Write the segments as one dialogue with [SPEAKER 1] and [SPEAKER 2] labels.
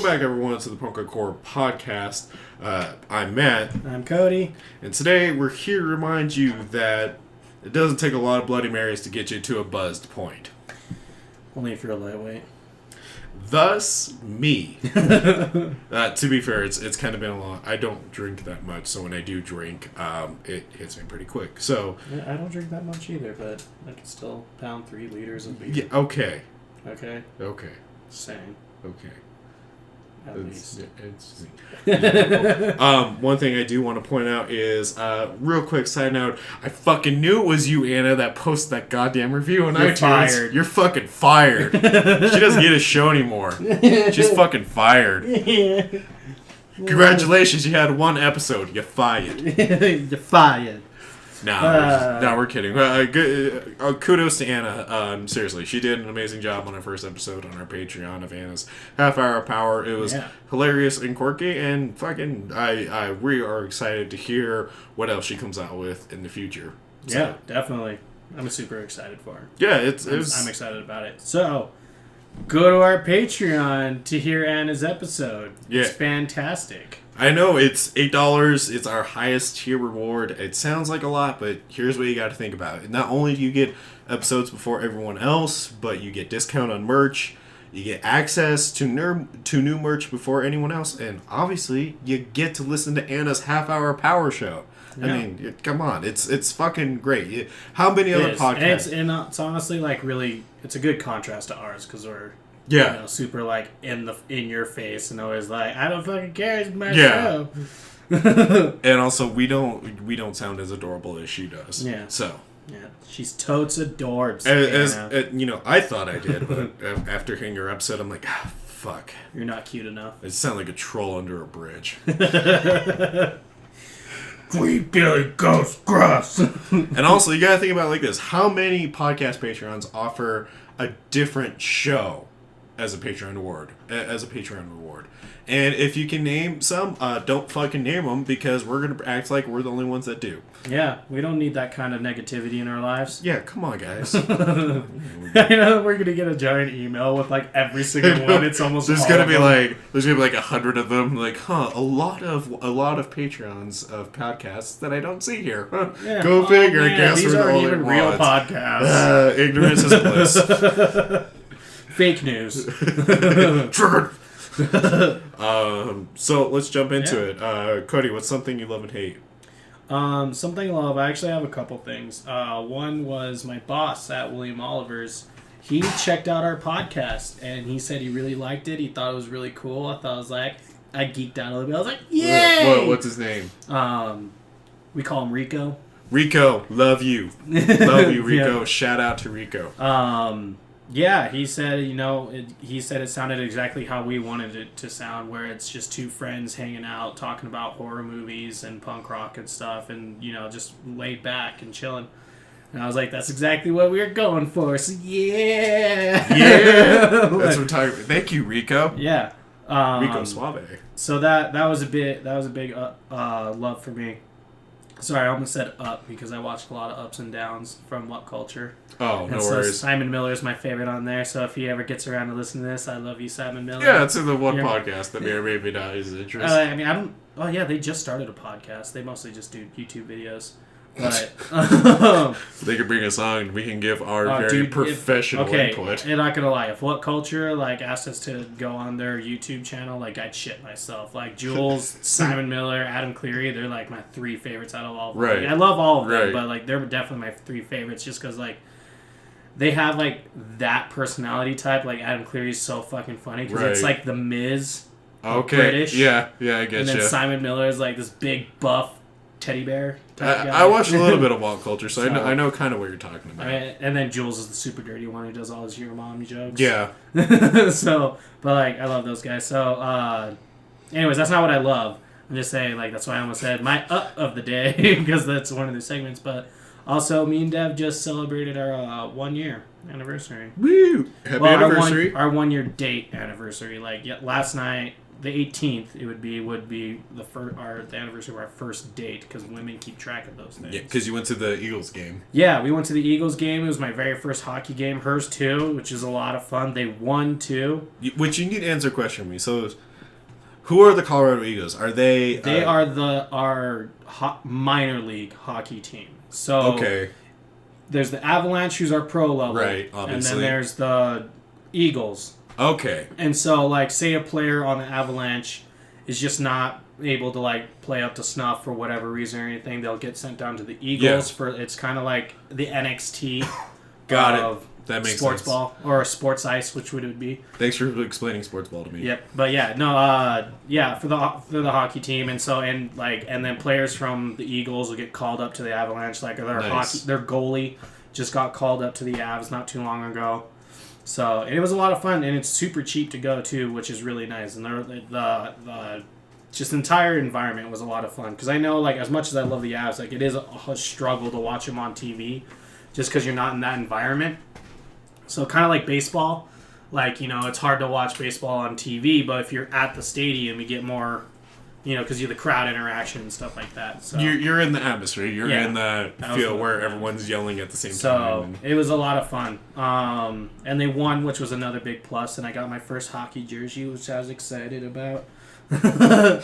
[SPEAKER 1] back, everyone, to the punkrockhorrorpodcast. I'm Matt.
[SPEAKER 2] I'm Cody.
[SPEAKER 1] And today we're here to remind you that it doesn't take a lot of Bloody Marys to get you to a buzzed point.
[SPEAKER 2] Only if you're a lightweight.
[SPEAKER 1] Thus, me. To be fair, it's kind of been a long... I don't drink that much, so when I do drink, it hits me pretty quick. So
[SPEAKER 2] Yeah, I don't drink that much either, but I can still pound 3 liters of beer.
[SPEAKER 1] yeah, okay.
[SPEAKER 2] Okay?
[SPEAKER 1] Okay.
[SPEAKER 2] Same.
[SPEAKER 1] Okay.
[SPEAKER 2] At least.
[SPEAKER 1] One thing I do want to point out is, real quick side note, I fucking knew it was you, Anna, that posted that goddamn review on
[SPEAKER 2] You're
[SPEAKER 1] iTunes.
[SPEAKER 2] fired.
[SPEAKER 1] You're fucking fired. She doesn't get a show anymore. She's fucking fired. Congratulations, you had 1 episode. You're fired.
[SPEAKER 2] You're fired.
[SPEAKER 1] Nah, we're kidding. Kudos to Anna. Seriously, she did an amazing job on our first episode on our Patreon of Anna's Half Hour Power. It was hilarious and quirky, and fucking, we are excited to hear what else she comes out with in the future. So,
[SPEAKER 2] Yeah, definitely. I'm super excited for her.
[SPEAKER 1] Yeah,
[SPEAKER 2] I'm excited about it. So, go to our Patreon to hear Anna's episode.
[SPEAKER 1] Yeah.
[SPEAKER 2] It's fantastic.
[SPEAKER 1] I know, it's $8. It's our highest tier reward. It sounds like a lot, but here's what you got to think about. Not only do you get episodes before everyone else, but you get discount on merch. You get access to new merch before anyone else. And obviously, you get to listen to Anna's Half Hour Power Show. Yeah. I mean, come on. It's fucking great. How many other podcasts?
[SPEAKER 2] And it's honestly, like, really, it's a good contrast to ours, because we're...
[SPEAKER 1] Yeah,
[SPEAKER 2] you know, super like in your face and always like, I don't fucking care, it's my show.
[SPEAKER 1] And also we don't sound as adorable as she does.
[SPEAKER 2] Yeah.
[SPEAKER 1] So
[SPEAKER 2] yeah, she's totes adorbs.
[SPEAKER 1] As you know, I thought I did, but after hearing your episode, I'm like, fuck.
[SPEAKER 2] You're not cute enough.
[SPEAKER 1] I sound like a troll under a bridge.
[SPEAKER 2] Free Billy Ghost Gross.
[SPEAKER 1] And also, you gotta think about it like this: how many podcast Patreons offer a different show as a Patreon reward? And if you can name some, don't fucking name them, because we're gonna act like we're the only ones that do.
[SPEAKER 2] Yeah, we don't need that kind of negativity in our lives.
[SPEAKER 1] Yeah, come on, guys.
[SPEAKER 2] I know we're gonna get a giant email with like every single one. It's almost
[SPEAKER 1] there's gonna be like 100 of them. Like, a lot of Patreons of podcasts that I don't see here.
[SPEAKER 2] Yeah.
[SPEAKER 1] Go figure. I guess
[SPEAKER 2] these
[SPEAKER 1] we're the
[SPEAKER 2] aren't
[SPEAKER 1] only
[SPEAKER 2] even real
[SPEAKER 1] ones.
[SPEAKER 2] podcasts.
[SPEAKER 1] Ignorance is bliss.
[SPEAKER 2] Fake news.
[SPEAKER 1] Triggered. So let's jump into it. Cody, what's something you love and hate?
[SPEAKER 2] Something I love. I actually have a couple things. One was my boss at William Oliver's. He checked out our podcast and he said he really liked it. He thought it was really cool. I geeked out a little bit. I was like, yay!
[SPEAKER 1] What's his name?
[SPEAKER 2] We call him Rico.
[SPEAKER 1] Rico, love you. Love you, Rico. Yeah. Shout out to Rico.
[SPEAKER 2] Yeah, he said, it sounded exactly how we wanted it to sound, where it's just 2 friends hanging out, talking about horror movies and punk rock and stuff, and, just laid back and chilling. And I was like, that's exactly what we were going for, so yeah!
[SPEAKER 1] Yeah! That's what we're talking about. Thank you, Rico.
[SPEAKER 2] Yeah.
[SPEAKER 1] Rico Suave.
[SPEAKER 2] So that was a big love for me. Sorry, I almost said Up, because I watched a lot of ups and downs from What Culture.
[SPEAKER 1] Oh, no worries.
[SPEAKER 2] Simon Miller is my favorite on there, so if he ever gets around to listen to this, I love you, Simon Miller.
[SPEAKER 1] Yeah, it's in the one podcast that may or may not is interest.
[SPEAKER 2] Oh yeah, they just started a podcast. They mostly just do YouTube videos. But
[SPEAKER 1] they can bring us on. We can give our professional input.
[SPEAKER 2] I'm not gonna lie. If What Culture asked us to go on their YouTube channel, I'd shit myself. Like Jules, Simon Miller, Adam Cleary, they're like my 3 favorites out of all of them.
[SPEAKER 1] Right.
[SPEAKER 2] I love all of them, but they're definitely my 3 favorites just because they have that personality type. Like Adam Cleary's so fucking funny because it's like the Miz.
[SPEAKER 1] Okay.
[SPEAKER 2] British.
[SPEAKER 1] Yeah, I get you.
[SPEAKER 2] And then Simon Miller is like this big buff teddy bear type guy.
[SPEAKER 1] I watched a little bit of What Culture, so I know kind of what you're talking about.
[SPEAKER 2] And then Jules is the super dirty one who does all his your mom jokes.
[SPEAKER 1] Yeah.
[SPEAKER 2] But I love those guys. So, anyways, that's not what I love. I'm just saying, that's why I almost said my up of the day, because that's one of the segments. But also, me and Dev just celebrated our 1-year anniversary.
[SPEAKER 1] Woo! Happy anniversary!
[SPEAKER 2] Our 1-year date anniversary. Last night, the 18th, it would be the anniversary of our first date, because women keep track of those things.
[SPEAKER 1] Yeah, because you went to the Eagles game.
[SPEAKER 2] Yeah, we went to the Eagles game. It was my very first hockey game. Hers too, which is a lot of fun. They won too.
[SPEAKER 1] Which you need to answer a question for me. So Who are the Colorado Eagles? Are they?
[SPEAKER 2] They are our minor league hockey team. So
[SPEAKER 1] okay.
[SPEAKER 2] There's the Avalanche, who's our pro level,
[SPEAKER 1] right? Obviously,
[SPEAKER 2] and then there's the Eagles.
[SPEAKER 1] Okay.
[SPEAKER 2] And so, like, say a player on the Avalanche is just not able to like play up to snuff for whatever reason or anything, they'll get sent down to the Eagles for it's kind of like the NXT.
[SPEAKER 1] Got it. That makes
[SPEAKER 2] sports
[SPEAKER 1] sense.
[SPEAKER 2] Ball or sports ice, which would it be?
[SPEAKER 1] Thanks for explaining sports ball to me.
[SPEAKER 2] Yep, but for the hockey team, and then players from the Eagles will get called up to the Avalanche. Like their goalie just got called up to the Avs not too long ago. So it was a lot of fun, and it's super cheap to go too, which is really nice. And the just the entire environment was a lot of fun because I know like as much as I love the Avs, like it is a struggle to watch them on TV, just because you're not in that environment. So kind of like baseball, like it's hard to watch baseball on TV, but if you're at the stadium, you get more, because you're the crowd interaction and stuff like that. So
[SPEAKER 1] you're in the atmosphere, you're in the field where everyone's yelling at the same time.
[SPEAKER 2] So it was a lot of fun, and they won, which was another big plus. And I got my first hockey jersey, which I was excited about. But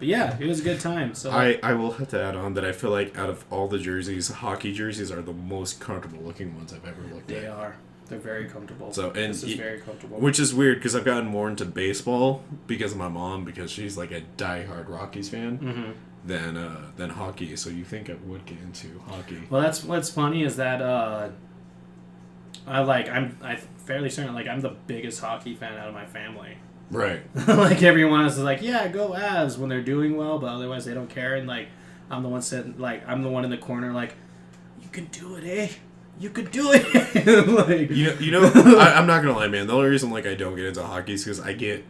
[SPEAKER 2] yeah, it was a good time. So
[SPEAKER 1] I will have to add on that I feel like out of all the jerseys, hockey jerseys are the most comfortable looking ones I've ever looked at.
[SPEAKER 2] They are. They're very comfortable.
[SPEAKER 1] So
[SPEAKER 2] this is very comfortable.
[SPEAKER 1] Which is weird because I've gotten more into baseball because of my mom, because she's like a diehard Rockies fan than hockey. So you think I would get into hockey?
[SPEAKER 2] Well, that's what's funny is that I'm fairly certain like I'm the biggest hockey fan out of my family.
[SPEAKER 1] Right.
[SPEAKER 2] Like everyone else is like, yeah, go Avs when they're doing well, but otherwise they don't care. And like I'm the one sitting, like I'm the one in the corner, like you can do it, eh? You could do it. Like,
[SPEAKER 1] I'm not gonna lie, man. The only reason like I don't get into hockey is because I get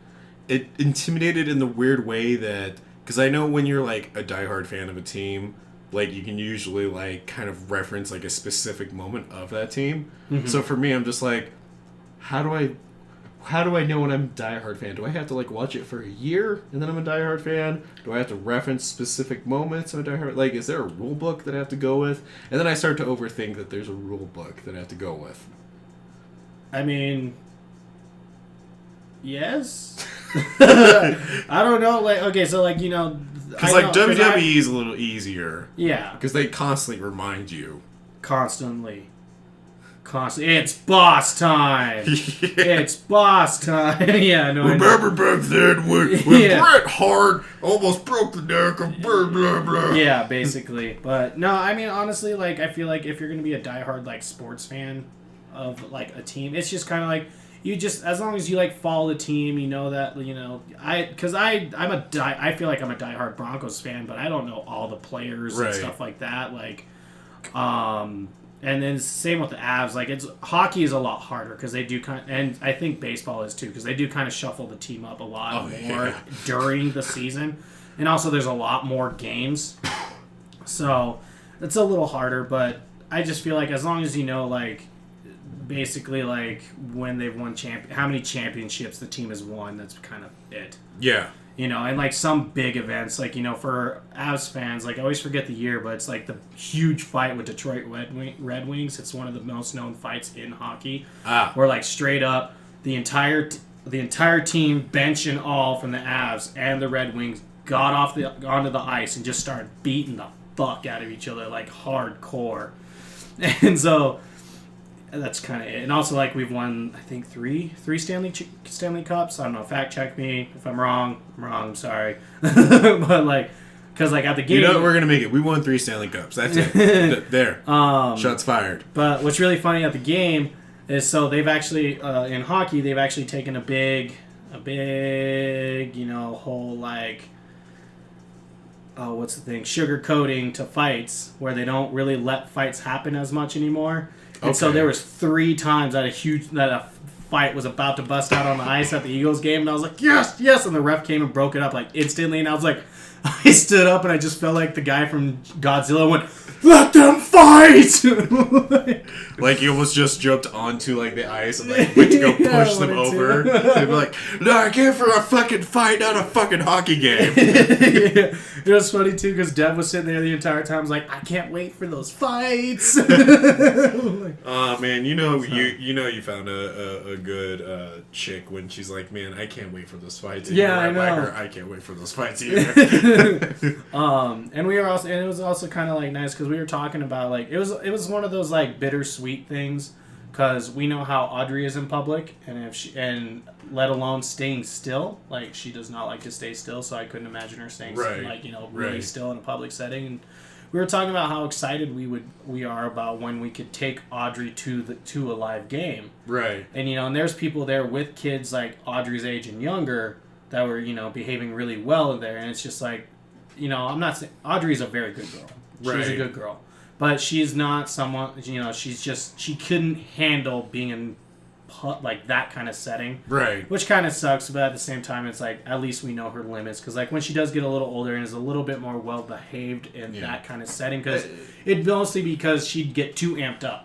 [SPEAKER 1] intimidated in the weird way that because I know when you're like a diehard fan of a team, like you can usually like kind of reference like a specific moment of that team. Mm-hmm. So for me, I'm just like, how do I know when I'm a diehard fan? Do I have to like watch it for a year and then I'm a diehard fan? Do I have to reference specific moments I'm a diehard? Like, is there a rule book that I have to go with? And then I start to overthink that there's a rule book that I have to go with.
[SPEAKER 2] I mean, yes. I don't know. Like, okay, so like
[SPEAKER 1] because like WWE is a little easier.
[SPEAKER 2] Yeah.
[SPEAKER 1] Because they constantly remind you.
[SPEAKER 2] Constantly. It's boss time. It's boss time. Yeah, no.
[SPEAKER 1] Remember back then when Bret Hart almost broke the neck of blah blah blah.
[SPEAKER 2] Yeah, basically. But no, I mean honestly, like I feel like if you're gonna be a diehard like sports fan of like a team, it's just kind of like you just as long as you like follow the team, that I feel like I'm a diehard Broncos fan, but I don't know all the players and stuff like that. Like, and then same with the Avs. Like hockey is a lot harder because they do and I think baseball is too because they do kind of shuffle the team up a lot more during the season, and also there's a lot more games, so it's a little harder. But I just feel like as long as like basically like when they've won how many championships the team has won, that's kind of it. Yeah. And like some big events, like, for Avs fans, like I always forget the year, but it's like the huge fight with Detroit Red Wings. It's one of the most known fights in hockey. Where like straight up the entire team, bench and all from the Avs and the Red Wings, got onto the ice and just started beating the fuck out of each other like hardcore. And so that's kind of it. And also, like, we've won, I think, three Stanley Cups. I don't know. Fact check me if I'm wrong. I'm sorry. But, like, because, like, at the game...
[SPEAKER 1] we're going to make it. We won 3 Stanley Cups. That's it. There. Shots fired.
[SPEAKER 2] But what's really funny at the game is, so they've actually, in hockey, they've actually taken a big, whole, like... Oh, what's the thing? Sugar coating to fights, where they don't really let fights happen as much anymore. And so there was 3 times that a fight was about to bust out on the ice at the Eagles game, and I was like, yes, and the ref came and broke it up like instantly, and I was like, I stood up and I just felt like the guy from Godzilla went, "Let them fight!"
[SPEAKER 1] Like you almost just jumped onto like the ice and like went to go push them over. They'd be like, "No, I came for a fucking fight, not a fucking hockey game."
[SPEAKER 2] Yeah. It was funny too because Dev was sitting there the entire time. I was like, "I can't wait for those fights."
[SPEAKER 1] Oh man, you found a good chick when she's like, "Man, I can't wait for those fights." And
[SPEAKER 2] Yeah, I know.
[SPEAKER 1] I can't wait for those fights either.
[SPEAKER 2] And we were also, and it was also kind of like nice because we were talking about like it was one of those like bittersweet things because we know how Audrey is in public and let alone staying still, like she does not like to stay still, so I couldn't imagine her staying really still in a public setting. And we were talking about how excited we are about when we could take Audrey to a live game,
[SPEAKER 1] right? And
[SPEAKER 2] and there's people there with kids like Audrey's age and younger that were behaving really well there, and it's just like I'm not saying Audrey's a very good girl. She's a good girl. But she's not someone, she couldn't handle being in like that kind of setting.
[SPEAKER 1] Right.
[SPEAKER 2] Which kind of sucks, but at the same time, it's like, at least we know her limits. Because like when she does get a little older and is a little bit more well-behaved in that kind of setting, because it'd mostly because she'd get too amped up.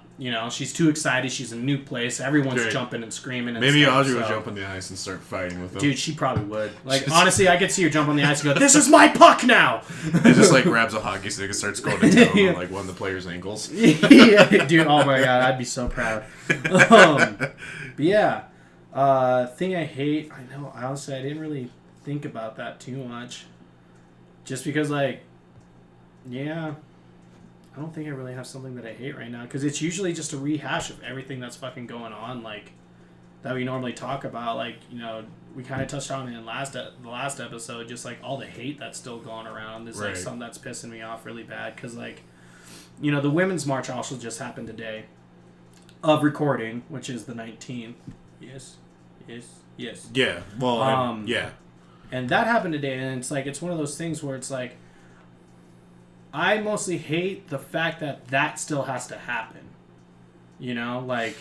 [SPEAKER 2] She's too excited. She's in a new place. Everyone's jumping and screaming. And
[SPEAKER 1] maybe
[SPEAKER 2] stuff,
[SPEAKER 1] Audrey would jump on the ice and start fighting with them.
[SPEAKER 2] Dude, she probably would. Like, honestly, I could see her jump on the ice and go, "This is my puck now!"
[SPEAKER 1] And just, like, grabs a hockey stick and starts going to town on, like, one of the players' ankles.
[SPEAKER 2] Yeah, dude, oh my god, I'd be so proud. But yeah, thing I hate, I know, honestly, I didn't really think about that too much. Just because, like, yeah, I don't think I really have something that I hate right now, because it's usually just a rehash of everything that's fucking going on, like, that we normally talk about, like, we kind of touched on it in the last episode, just, like, all the hate that's still going around is, like, something that's pissing me off really bad, because, like, the Women's March also just happened today, of recording, which is the 19th. Yes.
[SPEAKER 1] Yeah, well, yeah.
[SPEAKER 2] And that happened today, and it's, like, it's one of those things where it's, like, I mostly hate the fact that still has to happen. Like,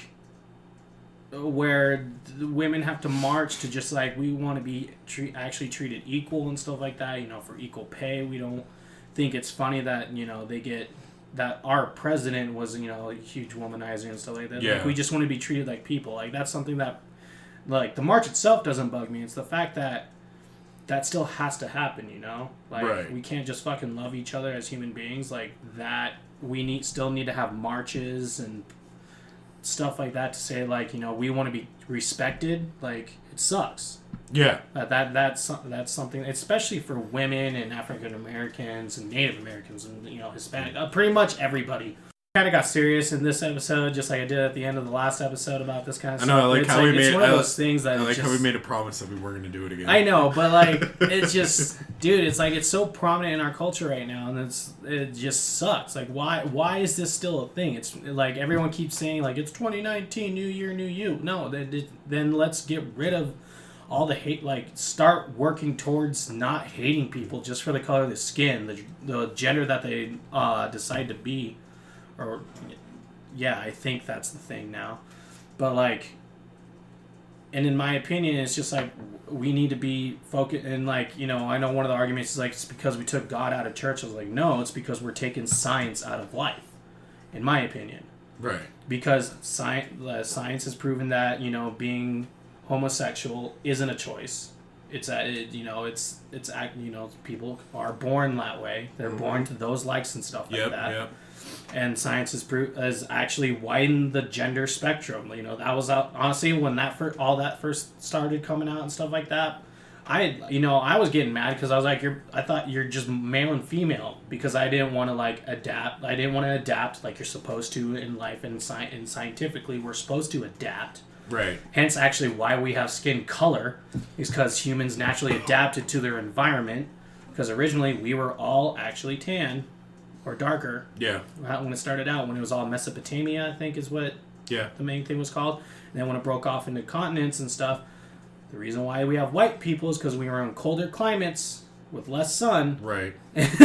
[SPEAKER 2] where the women have to march to just, like, we want to be actually treated equal and stuff like that, for equal pay. We don't think it's funny that, they get, that our president was, a huge womanizer and stuff like that.
[SPEAKER 1] Yeah.
[SPEAKER 2] Like, we just want to be treated like people. Like, that's something that, like, the march itself doesn't bug me. It's the fact that still has to happen, Like, we can't just fucking love each other as human beings. Like, that we still need to have marches and stuff like that to say, like, we want to be respected. Like, it sucks.
[SPEAKER 1] Yeah.
[SPEAKER 2] That's something, especially for women and African Americans and Native Americans and, Hispanic, pretty much everybody. Kind of got serious in this episode, just like I did at the end of the last episode about this kind of stuff.
[SPEAKER 1] I know, I like how we made.
[SPEAKER 2] It's one of those things that
[SPEAKER 1] I like how we made a promise that we weren't going to do it again.
[SPEAKER 2] I know, but like, it's just, dude, it's like it's so prominent in our culture right now, and it just sucks. Like, why is this still a thing? It's like everyone keeps saying like it's 2019, new year, new you. No, then let's get rid of all the hate. Like, start working towards not hating people just for the color of the skin, the gender that they decide to be. Or, yeah, I think that's the thing now. But, like, and in my opinion, it's just, like, we need to be focused. And, like, I know one of the arguments is, like, it's because we took God out of church. I was like, no, it's because we're taking science out of life, in my opinion. Right. Because science has proven that, being homosexual isn't a choice. It's people are born that way. They're born to those likes and stuff like that. Yep. And science has actually widened the gender spectrum. That was honestly when all that first started coming out and stuff like that. I was getting mad because I was like, I thought you're just male and female, because I didn't want to like adapt. I didn't want to adapt like you're supposed to in life, and scientifically we're supposed to adapt. Right. Hence, actually, why we have skin color is because humans naturally adapted to their environment. Because originally we were all actually tan. Or darker. Yeah. When it started out, when it was all Mesopotamia, I think is what the main thing was called. And then when it broke off into continents and stuff, the reason why we have white people is because we were in colder climates with less sun. Right.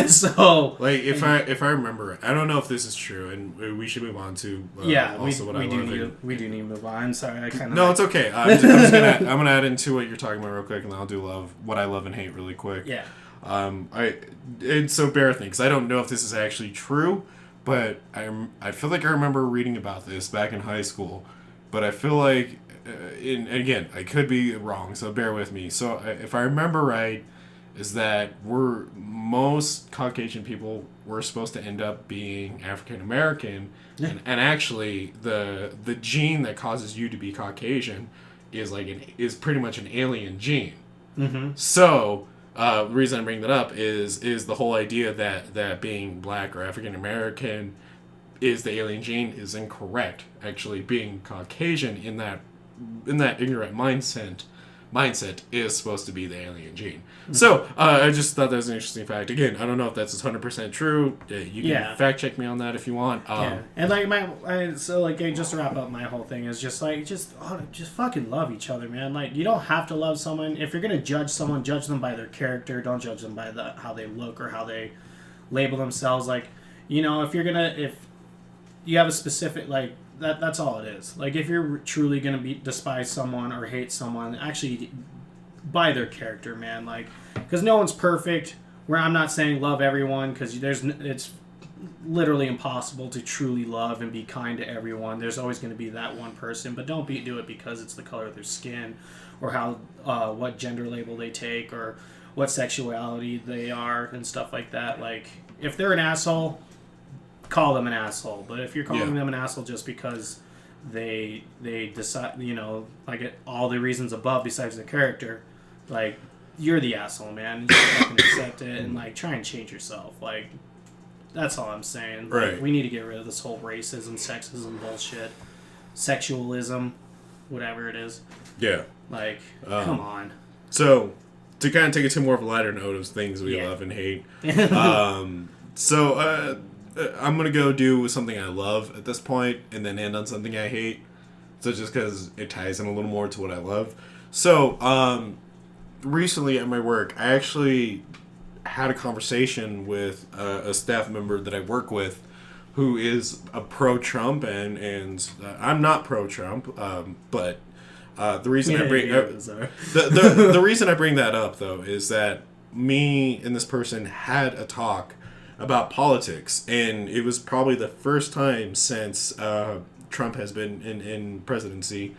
[SPEAKER 2] So, like, if I remember, I don't know if this is true, and we should move on to we do need to move on. Sorry, I kind of.
[SPEAKER 1] No, it's okay. I'm gonna add into what you're talking about real quick, and then I'll do what I love and hate really quick. Yeah. And so bear with me because I don't know if this is actually true, but I feel like I remember reading about this back in high school, but I feel like, and again, I could be wrong, so bear with me. So if I remember right, is that most Caucasian people were supposed to end up being African American, and actually the gene that causes you to be Caucasian is pretty much an alien gene.
[SPEAKER 2] Mm-hmm.
[SPEAKER 1] So the reason I bring that up is the whole idea that being black or African American is the alien gene is incorrect. Actually, being Caucasian in that ignorant mindset is supposed to be the alien gene. Mm-hmm. So I just thought that was an interesting fact. Again, I don't know if that's 100% true. You can fact check me on that if you want.
[SPEAKER 2] And just to wrap up, my whole thing is just fucking love each other, man. Like, you don't have to love someone. If you're gonna judge someone, judge them by their character. Don't judge them by how they look or how they label themselves. Like, if you have a specific that's all it is. Like, if you're truly gonna despise someone or hate someone, actually by their character, man. Like, because no one's perfect. Where I'm not saying love everyone, because it's literally impossible to truly love and be kind to everyone. There's always going to be that one person, but don't do it because it's the color of their skin, or what gender label they take, or what sexuality they are, and stuff like that. Like, if they're an asshole, call them an asshole. But if you're calling them an asshole just because they decide, all the reasons above besides their character, like, you're the asshole, man. You just fucking accept it and try and change yourself. Like, that's all I'm saying.
[SPEAKER 1] Right.
[SPEAKER 2] Like, we need to get rid of this whole racism, sexism bullshit, sexualism, whatever it is.
[SPEAKER 1] Yeah.
[SPEAKER 2] Like, come on.
[SPEAKER 1] So, to kind of take it to more of a lighter note of things we love and hate. I'm gonna go do something I love at this point, and then end on something I hate. So just because it ties in a little more to what I love. So, recently at my work, I actually had a conversation with a staff member that I work with, who is a pro-Trump, and I'm not pro-Trump, but the reason I bring the reason I bring that up though is that me and this person had a talk about politics, and it was probably the first time since Trump has been in presidency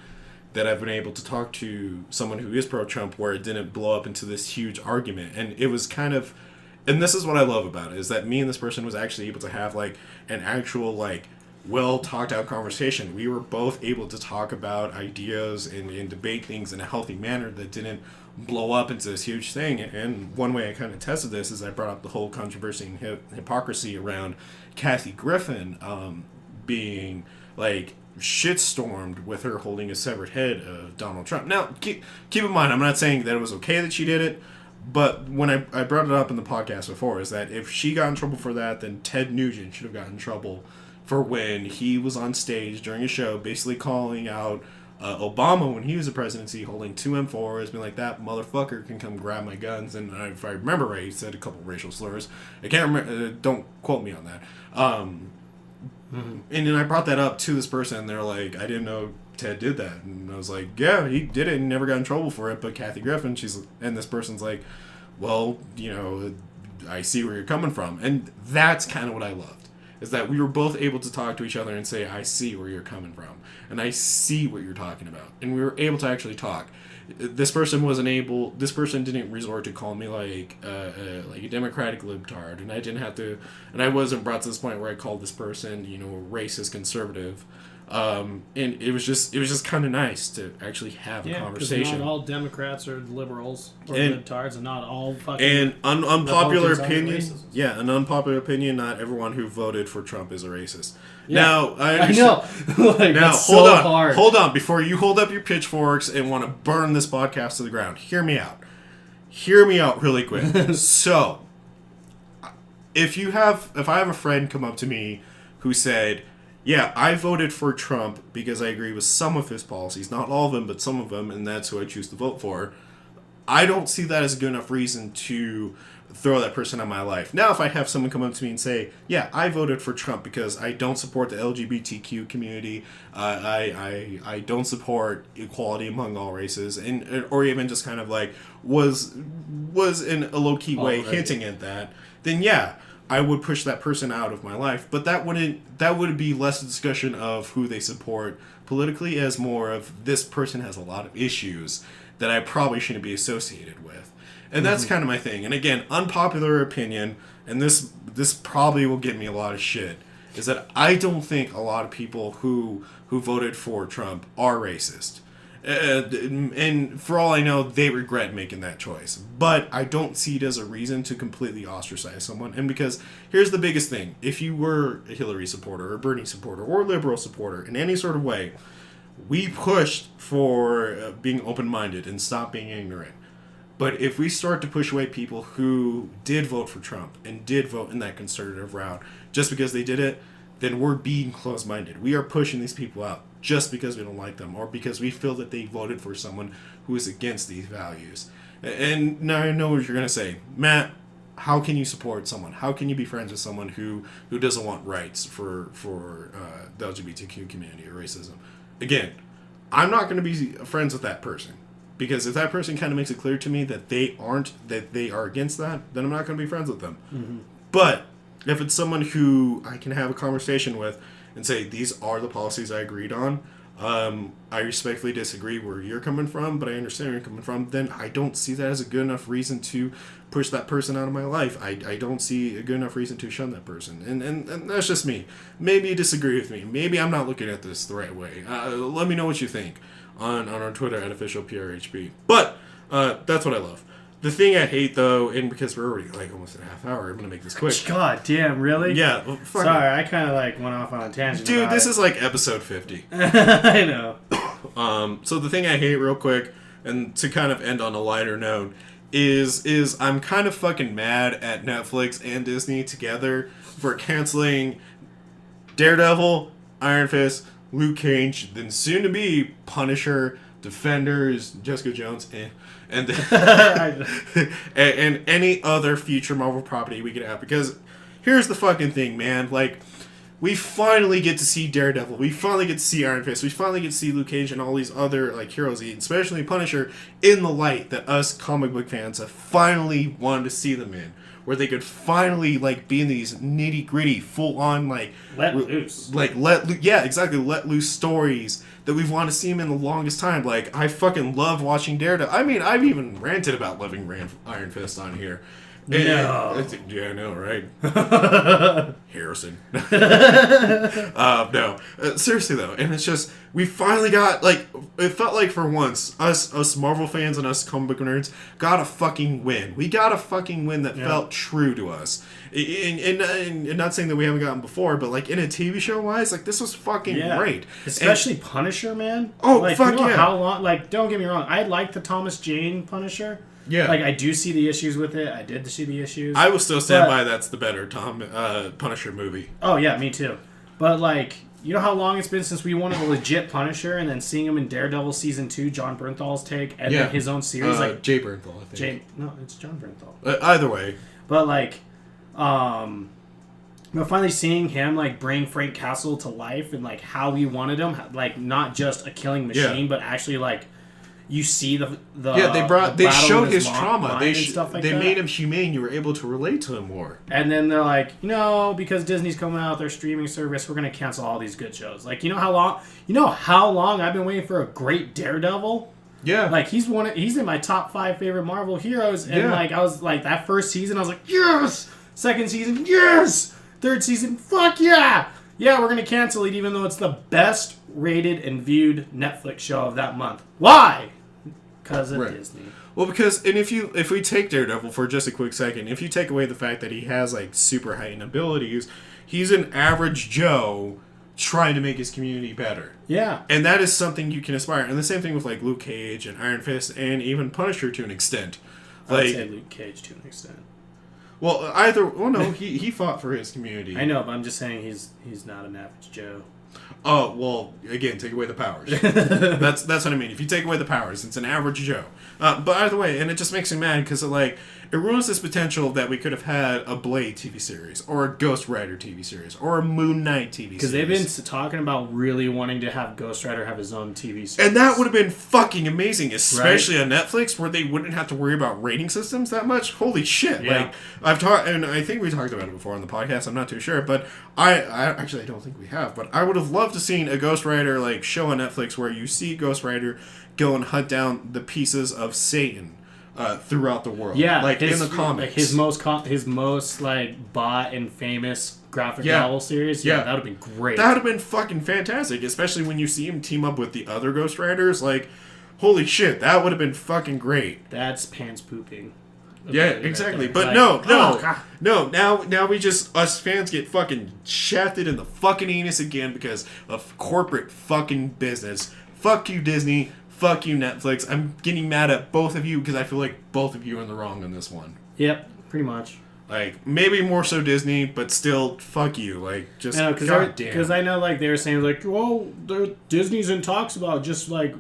[SPEAKER 1] that I've been able to talk to someone who is pro-Trump where it didn't blow up into this huge argument. And it was kind of, and this is what I love about it, is that me and this person was actually able to have an actual well talked out conversation. We were both able to talk about ideas and debate things in a healthy manner that didn't blow up into this huge thing. And one way I kind of tested this is I brought up the whole controversy and hypocrisy around Kathy Griffin being shitstormed with her holding a severed head of Donald Trump. Now, keep in mind, I'm not saying that it was okay that she did it, but when I brought it up in the podcast before, is that if she got in trouble for that, then Ted Nugent should have gotten in trouble for when he was on stage during a show basically calling out Obama when he was the presidency, holding two M4s, being like, that motherfucker can come grab my guns. And if I remember right, he said a couple racial slurs. I can't remember, don't quote me on that. And then I brought that up to this person, and they're like, I didn't know Ted did that. And I was like, yeah, he did it and never got in trouble for it. But Kathy Griffin, and this person's like, well, I see where you're coming from. And that's kind of what I loved, is that we were both able to talk to each other and say, I see where you're coming from, and I see what you're talking about. And we were able to actually talk. This person didn't resort to calling me like a Democratic libtard, and I didn't have to, and I wasn't brought to this point where I called this person, a racist conservative. And it was just kind of nice to actually have a conversation.
[SPEAKER 2] Not all Democrats are liberals or libtards, and not all fucking.
[SPEAKER 1] And unpopular opinion, an unpopular opinion. Not everyone who voted for Trump is a racist. Yeah. Now I know. Now hold on. Before you hold up your pitchforks and want to burn this podcast to the ground, hear me out. Hear me out really quick. So, if I have a friend come up to me who said, yeah, I voted for Trump because I agree with some of his policies. Not all of them, but some of them, and that's who I choose to vote for. I don't see that as a good enough reason to throw that person out of my life. Now, if I have someone come up to me and say, yeah, I voted for Trump because I don't support the LGBTQ community, I don't support equality among all races, and or even just kind of like was in a low-key way hinting at that, then yeah, I would push that person out of my life. But that would be less a discussion of who they support politically, as more of this person has a lot of issues that I probably shouldn't be associated with. And that's kind of my thing. And again, unpopular opinion, and this probably will get me a lot of shit, is that I don't think a lot of people who voted for Trump are racist. And for all I know, they regret making that choice. But I don't see it as a reason to completely ostracize someone. And because here's the biggest thing. If you were a Hillary supporter, or a Bernie supporter, or a liberal supporter in any sort of way, we pushed for being open-minded and stop being ignorant. But if we start to push away people who did vote for Trump and did vote in that conservative route just because they did it, then we're being closed-minded. We are pushing these people out just because we don't like them, or because we feel that they voted for someone who is against these values. And now I know what you're going to say. Matt, how can you support someone? How can you be friends with someone who doesn't want rights for the LGBTQ community or racism? Again, I'm not going to be friends with that person. Because if that person kind of makes it clear to me that they are against that, then I'm not going to be friends with them. Mm-hmm. But if it's someone who I can have a conversation with and say, these are the policies I agreed on, I respectfully disagree where you're coming from, but I understand where you're coming from, then I don't see that as a good enough reason to push that person out of my life. I don't see a good enough reason to shun that person. And that's just me. Maybe you disagree with me. Maybe I'm not looking at this the right way. Let me know what you think on our Twitter at officialprhb. But that's what I love. The thing I hate, though, and because we're already like almost at a half hour, I'm gonna make this quick.
[SPEAKER 2] God damn, really?
[SPEAKER 1] Yeah. Well,
[SPEAKER 2] sorry, I kind of like went off on a tangent.
[SPEAKER 1] Dude, this is like episode 50.
[SPEAKER 2] I know.
[SPEAKER 1] So the thing I hate, real quick, and to kind of end on a lighter note, is I'm kind of fucking mad at Netflix and Disney together for canceling Daredevil, Iron Fist, Luke Cage, then soon to be Punisher, Defenders, Jessica Jones, and and any other future Marvel property we could have. Because here's the fucking thing, man. Like, we finally get to see Daredevil. We finally get to see Iron Fist. We finally get to see Luke Cage and all these other like heroes, especially Punisher, in the light that us comic book fans have finally wanted to see them in. Where they could finally like be in these nitty gritty, full on like
[SPEAKER 2] let loose
[SPEAKER 1] stories that we've wanted to see him in the longest time. Like, I fucking love watching Daredevil. I mean, I've even ranted about loving Iron Fist on here.
[SPEAKER 2] No.
[SPEAKER 1] Yeah, I know, right? Harrison. No. Seriously, though. And it's just, we finally got, like, it felt like for once, us Marvel fans and us comic book nerds got a fucking win. We got a fucking win that felt true to us. And not saying that we haven't gotten before, but, like, in a TV show-wise, like, this was fucking great.
[SPEAKER 2] Especially Punisher, man.
[SPEAKER 1] Oh,
[SPEAKER 2] like,
[SPEAKER 1] fuck
[SPEAKER 2] you know
[SPEAKER 1] yeah.
[SPEAKER 2] how long, like, don't get me wrong, I like the Thomas Jane Punisher.
[SPEAKER 1] Yeah.
[SPEAKER 2] Like, I do see the issues with it. I did see the issues.
[SPEAKER 1] I will still stand by that's the better Punisher movie.
[SPEAKER 2] Oh, yeah, me too. But, like, you know how long it's been since we wanted a legit Punisher, and then seeing him in Daredevil Season 2, John Bernthal's take, and then his own series. Like
[SPEAKER 1] Jay Bernthal, I think.
[SPEAKER 2] No, it's John Bernthal.
[SPEAKER 1] Either way.
[SPEAKER 2] But, like, but finally seeing him, like, bring Frank Castle to life and, like, how we wanted him, like, not just a killing machine, but actually, like, you see they
[SPEAKER 1] showed his trauma. They
[SPEAKER 2] that.
[SPEAKER 1] made him humane. You were able to relate to him more.
[SPEAKER 2] And then they're like, because Disney's coming out with their streaming service, we're gonna cancel all these good shows. Like, you know how long I've been waiting for a great Daredevil?
[SPEAKER 1] Yeah.
[SPEAKER 2] Like, he's in my top 5 favorite Marvel heroes, and like I was like, that first season I was like, yes. Second season, yes. Third season, fuck yeah. Yeah, we're gonna cancel it, even though it's the best rated and viewed Netflix show of that month. Why? Because of Disney. Well,
[SPEAKER 1] because, and if we take Daredevil for just a quick second, if you take away the fact that he has like super heightened abilities, he's an average Joe trying to make his community better.
[SPEAKER 2] Yeah.
[SPEAKER 1] And that is something you can aspire. And the same thing with like Luke Cage and Iron Fist and even Punisher to an extent.
[SPEAKER 2] I would say Luke Cage to an extent.
[SPEAKER 1] Well, no, he fought for his community.
[SPEAKER 2] I know, but I'm just saying he's not an average Joe.
[SPEAKER 1] Oh, well, again, take away the powers. That's what I mean. If you take away the powers, it's an average Joe. But either way, and it just makes me mad because, like, it ruins this potential that we could have had a Blade TV series, or a Ghost Rider TV series, or a Moon Knight TV series.
[SPEAKER 2] Because they've been talking about really wanting to have Ghost Rider have his own TV series.
[SPEAKER 1] And that would have been fucking amazing, especially on Netflix, where they wouldn't have to worry about rating systems that much. Holy shit.
[SPEAKER 2] Yeah.
[SPEAKER 1] Like, I've talked, and I think we talked about it before on the podcast, I'm not too sure, but I actually, I don't think we have, but I would have loved to seen a Ghost Rider, like, show on Netflix where you see Ghost Rider go and hunt down the pieces of Satan throughout the world.
[SPEAKER 2] Yeah,
[SPEAKER 1] like in the comics.
[SPEAKER 2] Like his most like bought and famous graphic novel series. Yeah, that would have been great.
[SPEAKER 1] That would have been fucking fantastic, especially when you see him team up with the other Ghost Riders. Like, holy shit, that would have been fucking great.
[SPEAKER 2] That's pants pooping.
[SPEAKER 1] Yeah, exactly.
[SPEAKER 2] Right,
[SPEAKER 1] but
[SPEAKER 2] like,
[SPEAKER 1] no. Now we just, us fans get fucking shafted in the fucking anus again because of corporate fucking business. Fuck you, Disney. Fuck you, Netflix. I'm getting mad at both of you because I feel like both of you are in the wrong on this one.
[SPEAKER 2] Yep, pretty much.
[SPEAKER 1] Like, maybe more so Disney, but still, fuck you. Like, just, goddamn.
[SPEAKER 2] Because I know, like, they were saying, like, well, Disney's in talks about just, like,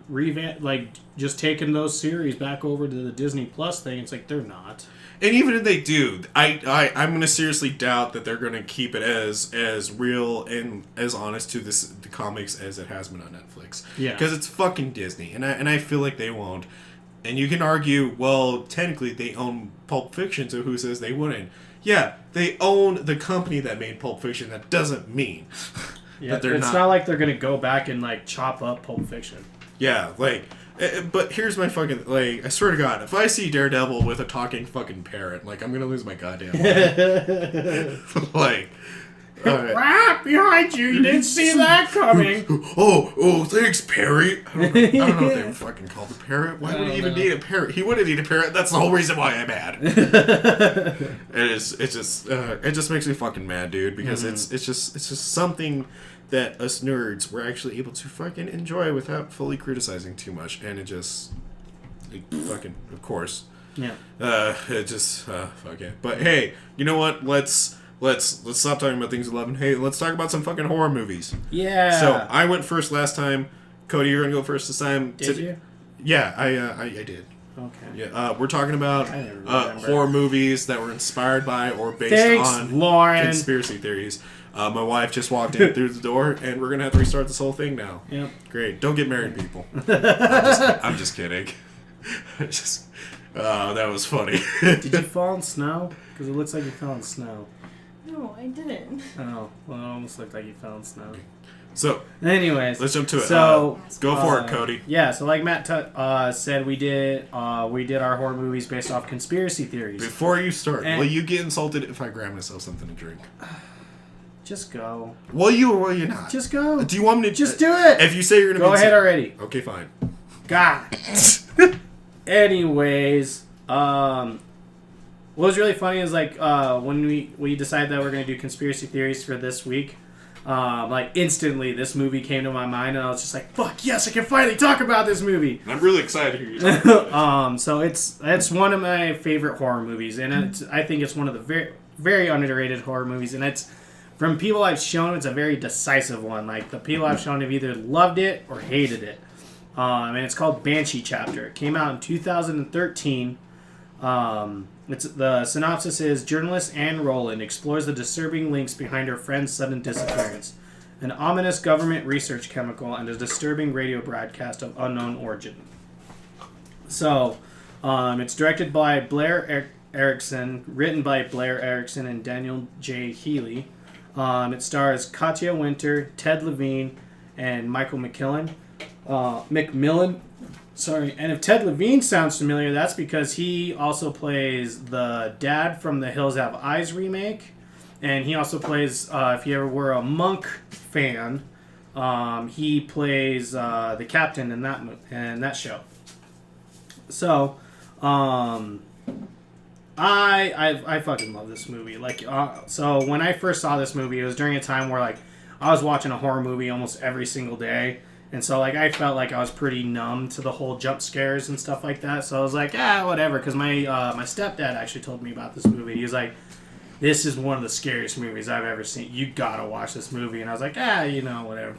[SPEAKER 2] just taking those series back over to the Disney Plus thing. It's like, they're not.
[SPEAKER 1] And even if they do, I'm going to seriously doubt that they're going to keep it as real and as honest to the comics as it has been on Netflix.
[SPEAKER 2] Yeah.
[SPEAKER 1] Because it's fucking Disney, and I feel like they won't. And you can argue, well, technically they own Pulp Fiction, so who says they wouldn't? Yeah, they own the company that made Pulp Fiction. That doesn't mean that they're not.
[SPEAKER 2] It's not like they're going to go back and, like, chop up Pulp Fiction.
[SPEAKER 1] Yeah, like... But here's my fucking, like, I swear to God, if I see Daredevil with a talking fucking parrot, like, I'm gonna lose my goddamn mind. Like,
[SPEAKER 2] Rap behind you! You didn't see that coming!
[SPEAKER 1] oh, thanks, Parrot. I don't know if they were fucking called a parrot. Why would he even need a parrot? He wouldn't need a parrot. That's the whole reason why I'm mad. It just makes me fucking mad, dude, because it's just something that us nerds were actually able to fucking enjoy without fully criticizing too much, and it just, fucking, of course.
[SPEAKER 2] Yeah.
[SPEAKER 1] It just, fuck it. But hey, you know what? Let's stop talking about things 11. Hey, let's talk about some fucking horror movies.
[SPEAKER 2] Yeah.
[SPEAKER 1] So I went first last time. Cody, you're gonna go first this time.
[SPEAKER 2] Did you?
[SPEAKER 1] Yeah, I did.
[SPEAKER 2] Okay.
[SPEAKER 1] Yeah, we're talking about horror movies that were inspired by or based on
[SPEAKER 2] Lauren.
[SPEAKER 1] conspiracy theories. My wife just walked in through the door, and we're gonna have to restart this whole thing now.
[SPEAKER 2] Yep.
[SPEAKER 1] Great. Don't get married, people. I'm just kidding. That was funny.
[SPEAKER 2] Did you fall in snow? Because it looks like you fell in snow.
[SPEAKER 3] No, I didn't.
[SPEAKER 2] Oh, well, it almost looked like you fell in snow.
[SPEAKER 1] So,
[SPEAKER 2] anyways,
[SPEAKER 1] let's jump to it.
[SPEAKER 2] So,
[SPEAKER 1] go for it, Cody.
[SPEAKER 2] Yeah, so like Matt said, we did our horror movies based off conspiracy theories.
[SPEAKER 1] Before you start, will you get insulted if I grab myself something to drink?
[SPEAKER 2] Just go.
[SPEAKER 1] Will you or will you not?
[SPEAKER 2] Just go.
[SPEAKER 1] Do you want me to...
[SPEAKER 2] Just do it!
[SPEAKER 1] If you say you're going to
[SPEAKER 2] go ahead already.
[SPEAKER 1] Okay, fine.
[SPEAKER 2] God. Anyways, what was really funny is, like, when we decided that we're going to do conspiracy theories for this week, like, instantly this movie came to my mind, and I was just like, fuck yes, I can finally talk about this movie.
[SPEAKER 1] I'm really excited to hear you talk about it.
[SPEAKER 2] So it's one of my favorite horror movies, and I think it's one of the very, very underrated horror movies, and it's, from people I've shown, it's a very decisive one. Like, the people I've shown have either loved it or hated it. And it's called Banshee Chapter. It came out in 2013. The synopsis is, journalist Anne Rowland explores the disturbing links behind her friend's sudden disappearance, an ominous government research chemical, and a disturbing radio broadcast of unknown origin. So, it's directed by Blair Erickson, written by Blair Erickson and Daniel J. Healy. It stars Katya Winter, Ted Levine, and Michael McMillan. Sorry, and if Ted Levine sounds familiar, that's because he also plays the dad from the Hills Have Eyes remake, and he also plays, if you ever were a Monk fan, he plays the captain in that show. So, I fucking love this movie. Like, so when I first saw this movie, it was during a time where, like, I was watching a horror movie almost every single day. And so, like, I felt like I was pretty numb to the whole jump scares and stuff like that. So I was like, whatever. Because my stepdad actually told me about this movie. He was like, this is one of the scariest movies I've ever seen. You gotta watch this movie. And I was like, whatever.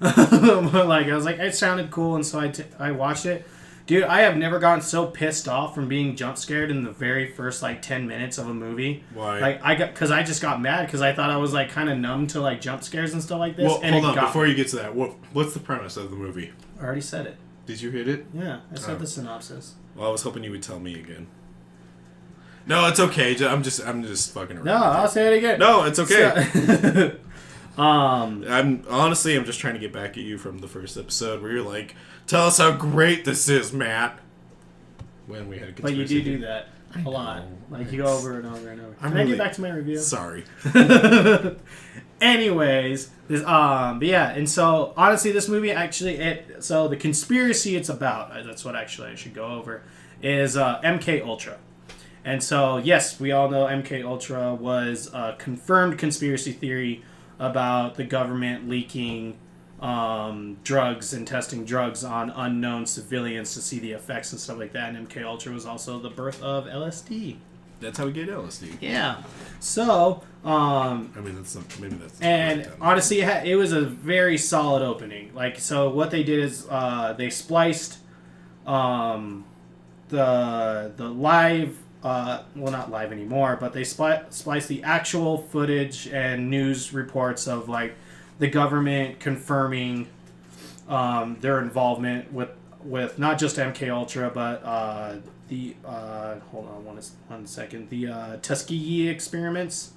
[SPEAKER 2] Like, I was like, it sounded cool. And so I watched it. Dude, I have never gotten so pissed off from being jump scared in the very first, 10 minutes of a movie.
[SPEAKER 1] Why?
[SPEAKER 2] Because I just got mad because I thought I was, kind of numb to, jump scares and stuff like this.
[SPEAKER 1] Well,
[SPEAKER 2] and
[SPEAKER 1] hold on. Before you get to that, what's the premise of the movie?
[SPEAKER 2] I already said it.
[SPEAKER 1] Did you hit it?
[SPEAKER 2] Yeah, I said the synopsis.
[SPEAKER 1] Well, I was hoping you would tell me again. No, it's okay. I'm just fucking around.
[SPEAKER 2] No, I'll say it again.
[SPEAKER 1] No, it's okay.
[SPEAKER 2] So,
[SPEAKER 1] I'm just trying to get back at you from the first episode where you're like, "Tell us how great this is, Matt." When we had a
[SPEAKER 2] but you
[SPEAKER 1] conspiracy
[SPEAKER 2] do that a lot. You go over and over and over. Can I get back to my review?
[SPEAKER 1] Sorry.
[SPEAKER 2] Anyways, but yeah, and so honestly, this movie actually, so the conspiracy it's about, that's what actually I should go over, is MK Ultra. And so, yes, we all know MK Ultra was a confirmed conspiracy theory about the government leaking drugs and testing drugs on unknown civilians to see the effects and stuff like that. And MK Ultra was also the birth of LSD.
[SPEAKER 1] That's how we get LSD.
[SPEAKER 2] Yeah. So,
[SPEAKER 1] maybe that's
[SPEAKER 2] and right, honestly, it was a very solid opening. So what they did is they spliced the live. Well, not live anymore, but they spliced the actual footage and news reports of the government confirming their involvement with not just MK Ultra, but hold on one second, the Tuskegee experiments,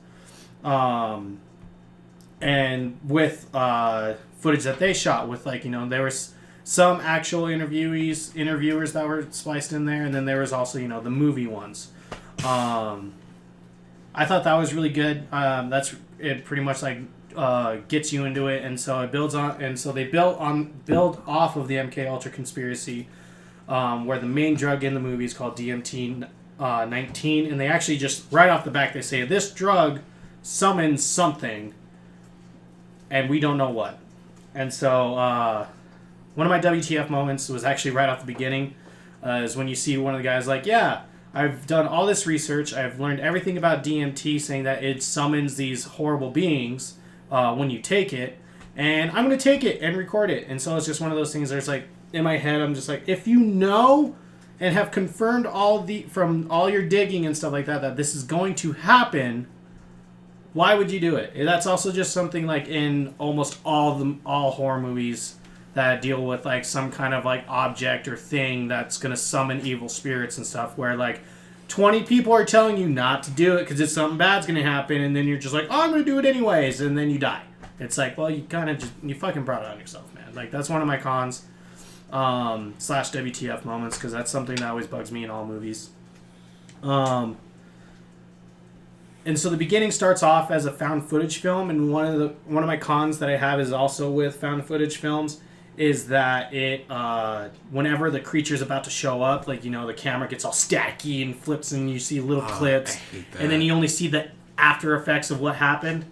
[SPEAKER 2] and with footage that they shot with there was some actual interviewers that were spliced in there, and then there was also the movie ones. I thought that was really good. That's it. Pretty much gets you into it, and so it builds on, and so they build off of the MK Ultra conspiracy, where the main drug in the movie is called DMT 19, and they actually just right off the back they say this drug summons something, and we don't know what. And so one of my WTF moments was actually right off the beginning, is when you see one of the guys yeah, I've done all this research, I've learned everything about DMT, saying that it summons these horrible beings when you take it, and I'm going to take it and record it. And so it's just one of those things that's in my head, I'm just if you know and have confirmed from all your digging and stuff like that, that this is going to happen, why would you do it? That's also just something in almost all horror movies that deal with some kind of object or thing that's going to summon evil spirits and stuff, where 20 people are telling you not to do it because it's something bad's going to happen, and then you're just oh, I'm going to do it anyways, and then you die. It's well, you kind of you fucking brought it on yourself, man. That's one of my cons / WTF moments, because that's something that always bugs me in all movies. And so the beginning starts off as a found footage film, and one of my cons that I have is also with found footage films is that it whenever the creature's about to show up, the camera gets all staticky and flips, and you see little clips, and then you only see the after effects of what happened.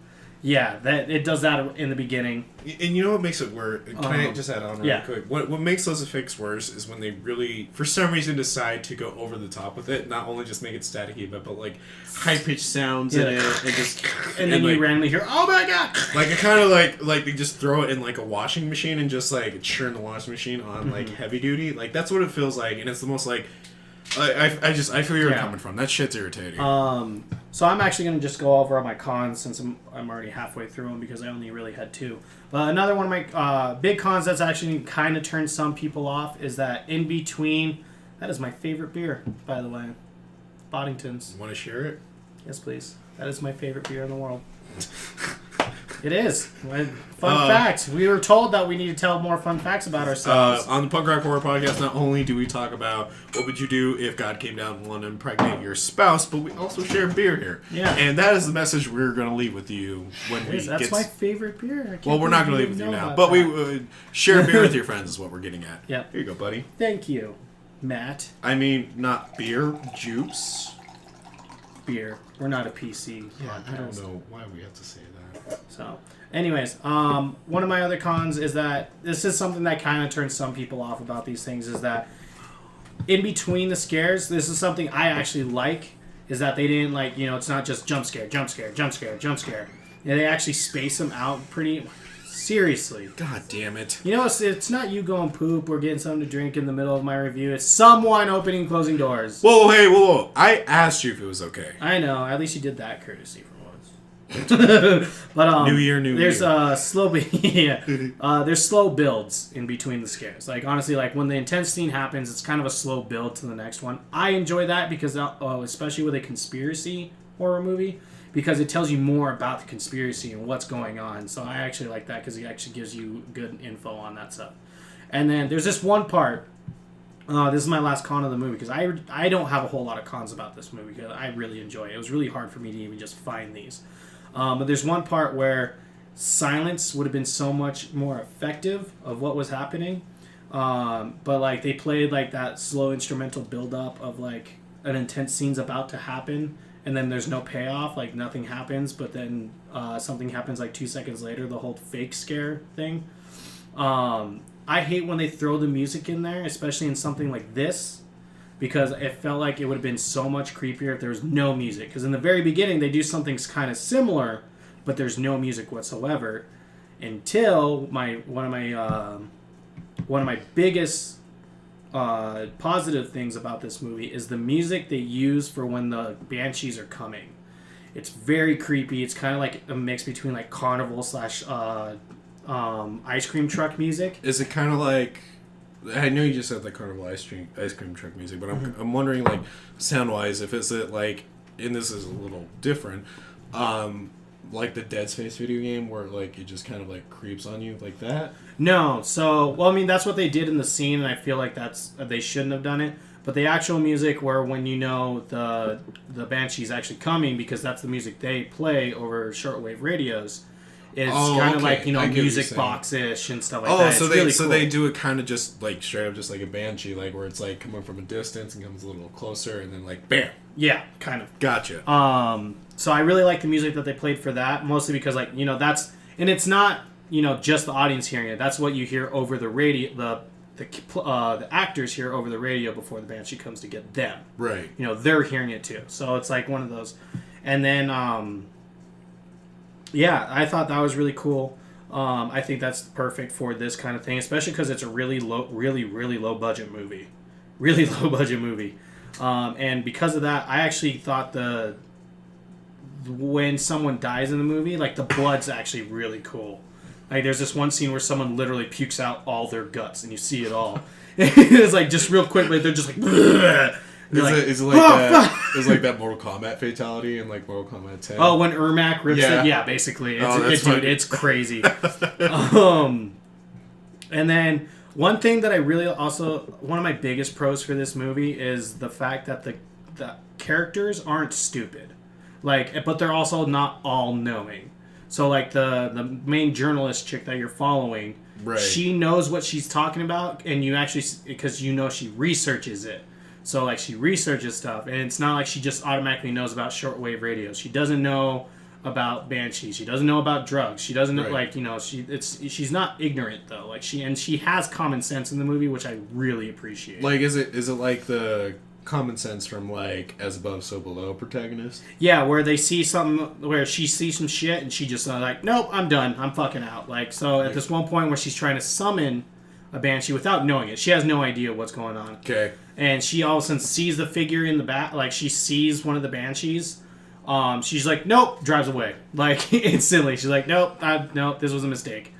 [SPEAKER 2] Yeah, that it does that in the beginning.
[SPEAKER 1] And you know what makes it worse? Can I just add on real quick? What makes those effects worse is when they really, for some reason, decide to go over the top with it. Not only just make it staticky, but high-pitched sounds in it.
[SPEAKER 2] And then you randomly hear, oh my god!
[SPEAKER 1] It kind of like they just throw it in a washing machine and just churn the washing machine on heavy duty. That's what it feels like. And it's the most I feel where you're coming from. That shit's irritating.
[SPEAKER 2] So I'm actually going to just go over all my cons since I'm already halfway through them, because I only really had 2. But another one of my big cons that's actually kind of turned some people off is that in between, that is my favorite beer, by the way, Boddington's.
[SPEAKER 1] You want to share it?
[SPEAKER 2] Yes, please. That is my favorite beer in the world. It is. Fun facts. We were told that we need to tell more fun facts about ourselves.
[SPEAKER 1] On the Punk Rock Horror Podcast, not only do we talk about what would you do if God came down to London and impregnated your spouse, but we also share beer here.
[SPEAKER 2] Yeah.
[SPEAKER 1] And that is the message we're going to leave with you when we get...
[SPEAKER 2] That's my favorite beer.
[SPEAKER 1] Well, we're not going to leave with you now, but we share beer with your friends is what we're getting at.
[SPEAKER 2] Yep.
[SPEAKER 1] Here you go, buddy.
[SPEAKER 2] Thank you, Matt.
[SPEAKER 1] I mean, not beer, juice.
[SPEAKER 2] Beer. We're not a PC podcast.
[SPEAKER 1] I don't know why we have to say that.
[SPEAKER 2] So, anyways, one of my other cons is that this is something that kind of turns some people off about these things, is that in between the scares, this is something I actually like, is that they didn't it's not just jump scare, jump scare, jump scare, jump scare. Yeah, they actually space them out pretty. Seriously.
[SPEAKER 1] God damn it.
[SPEAKER 2] You know, it's not you going poop or getting something to drink in the middle of my review. It's someone opening and closing doors.
[SPEAKER 1] Whoa, hey, whoa. I asked you if it was okay.
[SPEAKER 2] I know. At least you did that courtesy for once. But
[SPEAKER 1] New year,
[SPEAKER 2] there's
[SPEAKER 1] year.
[SPEAKER 2] There's slow builds in between the scares. Like, honestly, like when the intense scene happens, it's kind of a slow build to the next one. I enjoy that because, especially with a conspiracy horror movie, because it tells you more about the conspiracy and what's going on. So I actually like that because it actually gives you good info on that stuff. And then there's this one part. This is my last con of the movie because I don't have a whole lot of cons about this movie because I really enjoy it. It was really hard for me to even just find these. But there's one part where silence would have been so much more effective of what was happening. But like they played like that slow instrumental build-up of like an intense scene's about to happen. And then there's no payoff, like nothing happens, but then something happens like 2 seconds later, the whole fake scare thing. I hate when they throw the music in there, especially in something like this, because it felt like it would have been so much creepier if there was no music. Because in the very beginning, they do something kind of similar, but there's no music whatsoever. Until one of my biggest positive things about this movie is the music they use for when the banshees are coming. It's very creepy. It's kind of like a mix between like carnival slash ice cream truck music.
[SPEAKER 1] Is it kind of like... I know you just said the carnival ice cream truck music, but I'm wondering, like, sound-wise, if it's like... And this is a little different. Like the Dead Space video game where, like, it just kind of, like, creeps on you like that?
[SPEAKER 2] No. So, well, I mean, that's what they did in the scene, and I feel like they shouldn't have done it. But the actual music where when you know the Banshee's actually coming, because that's the music they play over shortwave radios, is kind of like, you know, music box-ish and stuff like that.
[SPEAKER 1] So
[SPEAKER 2] it's really cool.
[SPEAKER 1] They do it kind of just, like, straight up just like a Banshee, like, where it's, like, coming from a distance and comes a little closer, and then, like, bam!
[SPEAKER 2] Yeah, kind of.
[SPEAKER 1] Gotcha.
[SPEAKER 2] So I really like the music that they played for that, mostly because, like, you know, that's... And it's not, you know, just the audience hearing it. That's what you hear over the radio... The actors hear over the radio before the Banshee comes to get them.
[SPEAKER 1] Right.
[SPEAKER 2] You know, they're hearing it, too. So it's, like, one of those. And then, yeah, I thought that was really cool. I think that's perfect for this kind of thing, especially because it's a really low budget movie. Really low budget movie. And because of that, I actually thought when someone dies in the movie, like, the blood's actually really cool. Like, there's this one scene where someone literally pukes out all their guts, and you see it all. It's like just real quick, but they're just like.
[SPEAKER 1] Is it like that Mortal Kombat fatality in like Mortal Kombat 10?
[SPEAKER 2] Oh, when Ermac rips it, yeah, basically, it's crazy. And then one thing that I really one of my biggest pros for this movie is the fact that the characters aren't stupid, like, but they're also not all knowing. So, like, the main journalist chick that you're following,
[SPEAKER 1] right,
[SPEAKER 2] she knows what she's talking about, and you actually, because you know she researches it. So, like, she researches stuff, and it's not like she just automatically knows about shortwave radios. She doesn't know about Banshee. She doesn't know about drugs. She doesn't know, like, you know, she's not ignorant, though. Like, she has common sense in the movie, which I really appreciate.
[SPEAKER 1] Like, is it like the common sense from, like, As Above, So Below protagonist?
[SPEAKER 2] Yeah, where they see something, where she sees some shit, and she just like, nope, I'm done. I'm fucking out. Like, so at this one point where she's trying to summon a Banshee without knowing it. She has no idea what's going on.
[SPEAKER 1] Okay.
[SPEAKER 2] And she all of a sudden sees the figure in the back, like, she sees one of the Banshees. She's like, nope, drives away. Like, instantly. She's like, nope, this was a mistake.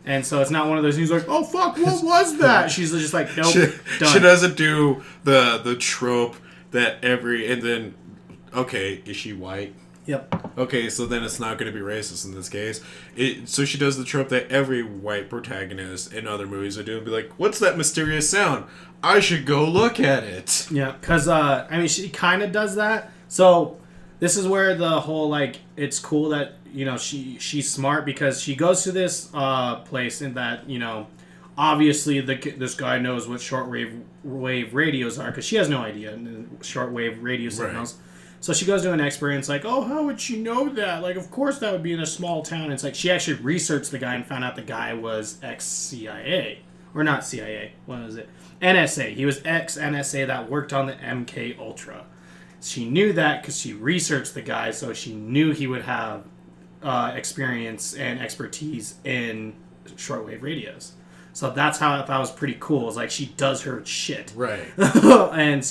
[SPEAKER 2] And so it's not one of those things like, oh, fuck, what was that? She's just like, nope, done.
[SPEAKER 1] She doesn't do the trope that and then, okay, is she white?
[SPEAKER 2] Yep.
[SPEAKER 1] Okay, so then it's not going to be racist in this case. So she does the trope that every white protagonist in other movies would do and be like, what's that mysterious sound? I should go look at it.
[SPEAKER 2] Yeah, because, I mean, she kind of does that. So this is where the whole, like, it's cool that, you know, she's smart because she goes to this place and that, you know, obviously this guy knows what shortwave radios are because she has no idea shortwave radio signals. Right. So she goes to an expert and it's like, oh, how would she know that? Like, of course that would be in a small town. And it's like she actually researched the guy and found out the guy was ex-CIA. Or not CIA. What was it? NSA. He was ex-NSA that worked on the MK Ultra. She knew that because she researched the guy, so she knew he would have experience and expertise in shortwave radios. So that's how I thought was pretty cool. It's like she does her shit.
[SPEAKER 1] Right.
[SPEAKER 2] and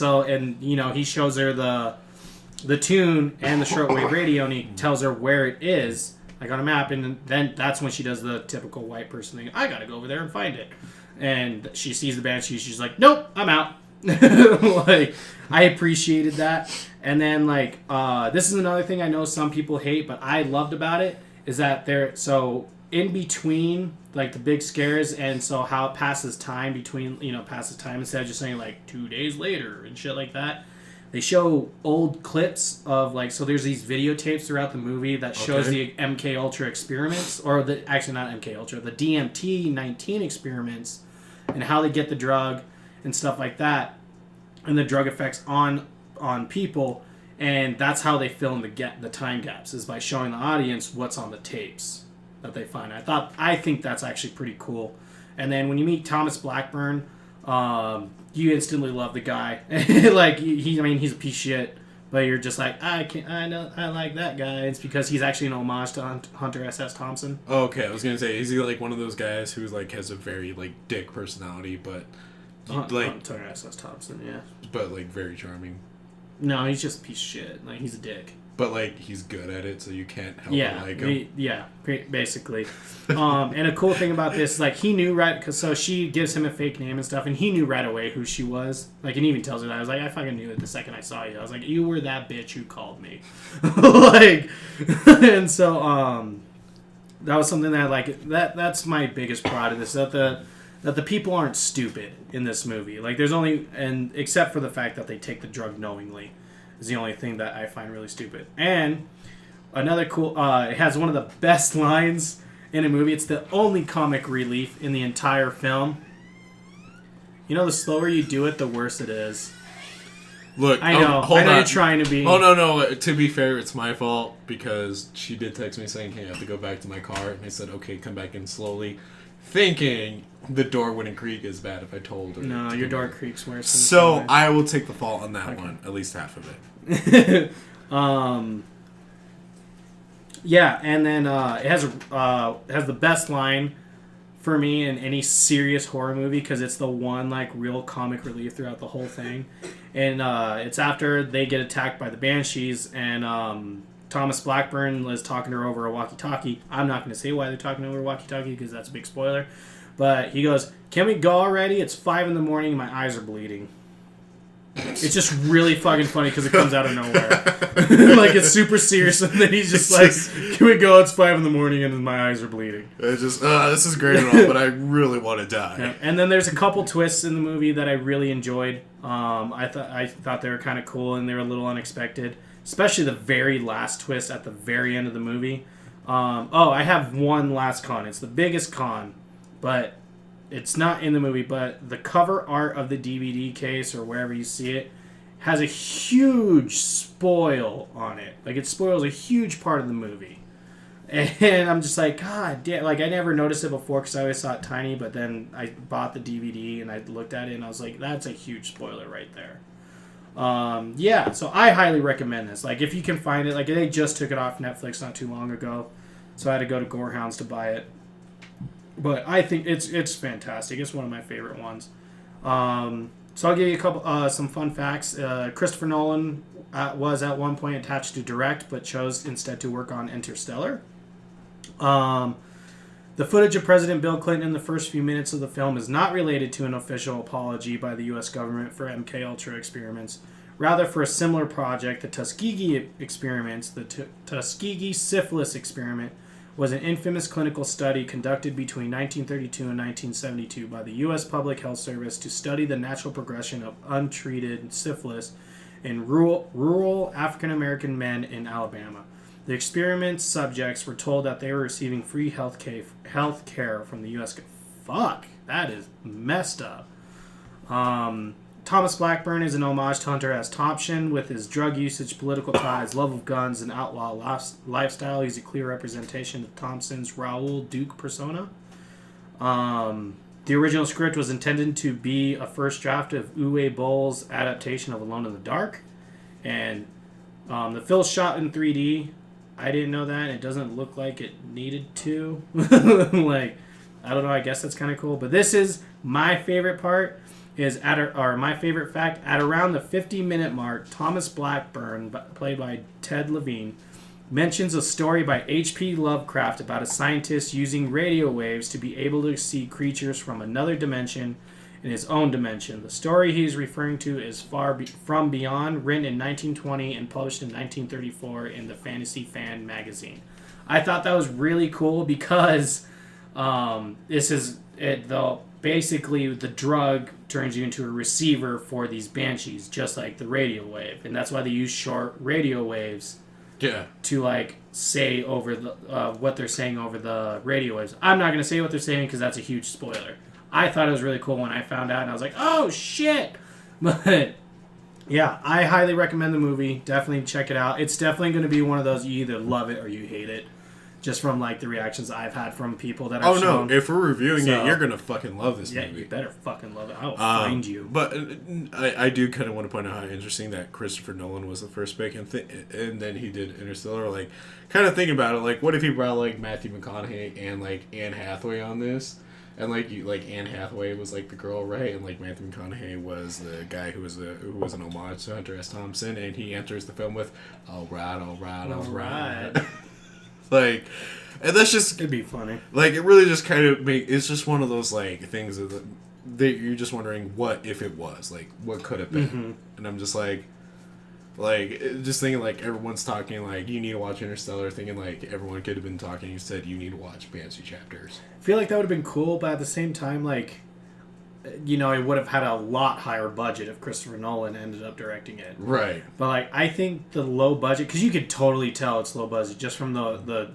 [SPEAKER 2] he shows her the tune and the shortwave radio, and he tells her where it is, like on a map, and then that's when she does the typical white person thing. I gotta go over there and find it. And she sees the Banshee. She's like, nope, I'm out. Like, I appreciated that. And then, like, this is another thing I know some people hate, but I loved about it, is that they're, so in between, like, the big scares, and so how it passes time between, passes time, instead of just saying, like, 2 days later and shit like that. They show old clips of, like, so there's these videotapes throughout the movie that shows the MK Ultra experiments, or actually not MK Ultra, the DMT-19 experiments, and how they get the drug and stuff like that, and the drug effects on people, and that's how they fill in the time gaps, is by showing the audience what's on the tapes that they find. I think that's actually pretty cool. And then when you meet Thomas Blackburn, you instantly love the guy. Like, he's a piece of shit, but you're just like, I like that guy. It's because he's actually an homage to Hunter S.S. Thompson.
[SPEAKER 1] Oh, okay, I was gonna say, is he like one of those guys who's like has a very like dick personality, but like
[SPEAKER 2] Hunter S.S. Thompson, yeah.
[SPEAKER 1] But like very charming.
[SPEAKER 2] No, he's just a piece of shit. Like, he's a dick.
[SPEAKER 1] But like he's good at it, so you can't help but like him.
[SPEAKER 2] Basically. And a cool thing about this, like, he knew so she gives him a fake name and stuff, and he knew right away who she was. Like, and even tells her that. I was like, I fucking knew it the second I saw you. I was like, you were that bitch who called me. Like, and so that was something that, like, that's my biggest pride of this, that the people aren't stupid in this movie. Like, there's only, and except for the fact that they take the drug knowingly, is the only thing that I find really stupid. And another cool, it has one of the best lines in a movie. It's the only comic relief in the entire film. The slower you do it, the worse it is.
[SPEAKER 1] Look,
[SPEAKER 2] I know you're trying to be.
[SPEAKER 1] Oh, no. To be fair, it's my fault, because she did text me saying, hey, I have to go back to my car. And I said, okay, come back in slowly. Thinking the door wouldn't creak as bad if I told her.
[SPEAKER 2] No, your door creaks worse.
[SPEAKER 1] So I will take the fault on that one, at least half of it.
[SPEAKER 2] Yeah, and then it has the best line for me in any serious horror movie, because it's the one, like, real comic relief throughout the whole thing. And it's after they get attacked by the Banshees, and Thomas Blackburn is talking to her over a walkie-talkie. I'm not going to say why they're talking over a walkie-talkie, because that's a big spoiler. But he goes, "Can we go already? It's 5 a.m. and my eyes are bleeding." It's just really fucking funny because it comes out of nowhere. Like, it's super serious, and then he's just like, "Can we go? It's 5 a.m. and my eyes are bleeding."
[SPEAKER 1] It's just, this is great and all, but I really want to die.
[SPEAKER 2] Yeah. And then there's a couple twists in the movie that I really enjoyed. I thought they were kind of cool, and they were a little unexpected. Especially the very last twist at the very end of the movie. I have one last con. It's the biggest con, but it's not in the movie. But the cover art of the DVD case, or wherever you see it, has a huge spoil on it. Like, it spoils a huge part of the movie. And I'm just like, God damn. Like, I never noticed it before because I always saw it tiny, but then I bought the DVD and I looked at it and I was like, that's a huge spoiler right there. So I highly recommend this. Like, if you can find it, like, they just took it off Netflix not too long ago, so I had to go to Gorehounds to buy it. But I think it's fantastic. It's one of my favorite ones. So I'll give you some fun facts. Christopher Nolan was at one point attached to direct, but chose instead to work on Interstellar. The footage of President Bill Clinton in the first few minutes of the film is not related to an official apology by the U.S. government for MKUltra experiments. Rather, for a similar project, the Tuskegee experiments, the Tuskegee syphilis experiment, was an infamous clinical study conducted between 1932 and 1972 by the U.S. Public Health Service to study the natural progression of untreated syphilis in rural African-American men in Alabama. The experiment subjects were told that they were receiving free health care from the U.S. Fuck, that is messed up. Thomas Blackburn is an homage to Hunter S. Thompson. With his drug usage, political ties, love of guns, and outlaw lifestyle, he's a clear representation of Thompson's Raoul Duke persona. The original script was intended to be a first draft of Uwe Boll's adaptation of Alone in the Dark. And the film shot in 3D. I didn't know that, and it doesn't look like it needed to. Like, I don't know. I guess that's kind of cool. But this is my favorite part. My favorite fact, at around the 50-minute mark, Thomas Blackburn, played by Ted Levine, mentions a story by H.P. Lovecraft about a scientist using radio waves to be able to see creatures from another dimension in his own dimension. The story he's referring to is From Beyond, written in 1920 and published in 1934 in the Fantasy Fan magazine. I thought that was really cool because this is it. Basically, the drug turns you into a receiver for these banshees, just like the radio wave, and that's why they use short radio waves.
[SPEAKER 1] Yeah.
[SPEAKER 2] To like say over the what they're saying over the radio waves. I'm not gonna say what they're saying because that's a huge spoiler. I thought it was really cool when I found out, and I was like, "Oh shit!" But yeah, I highly recommend the movie. Definitely check it out. It's definitely going to be one of those you either love it or you hate it. Just from like the reactions I've had from people that I've shown.
[SPEAKER 1] No! If we're reviewing it, you're gonna fucking love this movie.
[SPEAKER 2] Yeah, you better fucking love it. I will find you.
[SPEAKER 1] But I do kind of want to point out how interesting that Christopher Nolan was the first pick, and then he did Interstellar. Like, kind of thinking about it, like, what if he brought like Matthew McConaughey and like Anne Hathaway on this, and like Anne Hathaway was like the girl, right, and like Matthew McConaughey was the guy who was an homage to Hunter S. Thompson, and he enters the film with all right. Like, and that's just...
[SPEAKER 2] It'd be funny.
[SPEAKER 1] Like, it really just kind of it's just one of those, like, things that you're just wondering, what if it was? Like, what could have been? Mm-hmm. And I'm just like, just thinking, like, everyone's talking, like, you need to watch Interstellar, thinking, like, everyone could have been talking, you said, you need to watch Banshee Chapters.
[SPEAKER 2] I feel like that would have been cool, but at the same time, like, you know, it would have had a lot higher budget if Christopher Nolan ended up directing it.
[SPEAKER 1] Right.
[SPEAKER 2] But, like, I think the low budget, because you could totally tell it's low budget just from the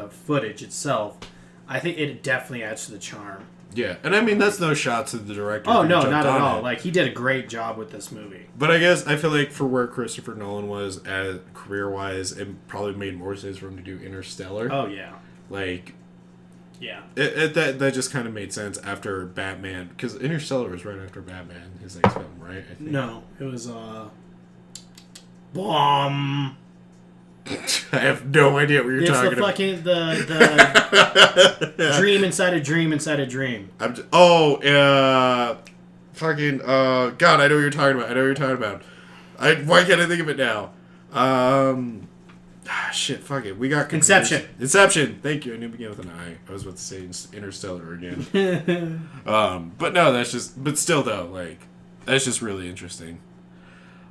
[SPEAKER 2] footage itself. I think it definitely adds to the charm.
[SPEAKER 1] Yeah, and I mean, that's no shot to the director.
[SPEAKER 2] Oh, no, not at all. Like, he did a great job with this movie.
[SPEAKER 1] But I guess, I feel like for where Christopher Nolan was career-wise, it probably made more sense for him to do Interstellar.
[SPEAKER 2] Oh, yeah.
[SPEAKER 1] Like...
[SPEAKER 2] Yeah.
[SPEAKER 1] That just kind of made sense after Batman, because Interstellar was right after Batman, his next film, right? I think.
[SPEAKER 2] No, it was Bomb.
[SPEAKER 1] I have no idea what you're talking about.
[SPEAKER 2] It's the dream inside a dream inside a dream.
[SPEAKER 1] God, I know what you're talking about. Why can't I think of it now? Shit, fuck it. We got
[SPEAKER 2] Inception.
[SPEAKER 1] Thank you. I knew it began with an I. I was about to say Interstellar again. But no, but still though, like, that's just really interesting.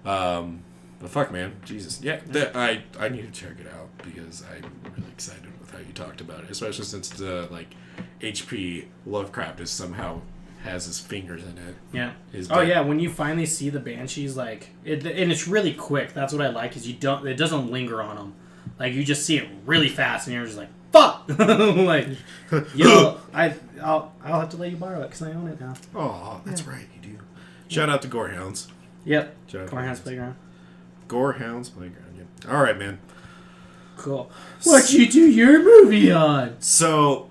[SPEAKER 1] But fuck, man. Jesus. Yeah, I need to check it out because I'm really excited with how you talked about it, especially since the, like, H.P. Lovecraft is somehow has his fingers in it.
[SPEAKER 2] Yeah. Yeah, when you finally see the banshees, like, and it's really quick. That's what I like, is it doesn't linger on them. Like, you just see it really fast, and you're just like, fuck! Like, yo, I'll have to let you borrow it, because I own it now.
[SPEAKER 1] Oh, that's right, you do. Shout out to Gorehounds.
[SPEAKER 2] Yep. Gorehounds Playground.
[SPEAKER 1] Gorehounds Playground, yep. Alright, man.
[SPEAKER 2] Cool. What'd you do your movie on?
[SPEAKER 1] So,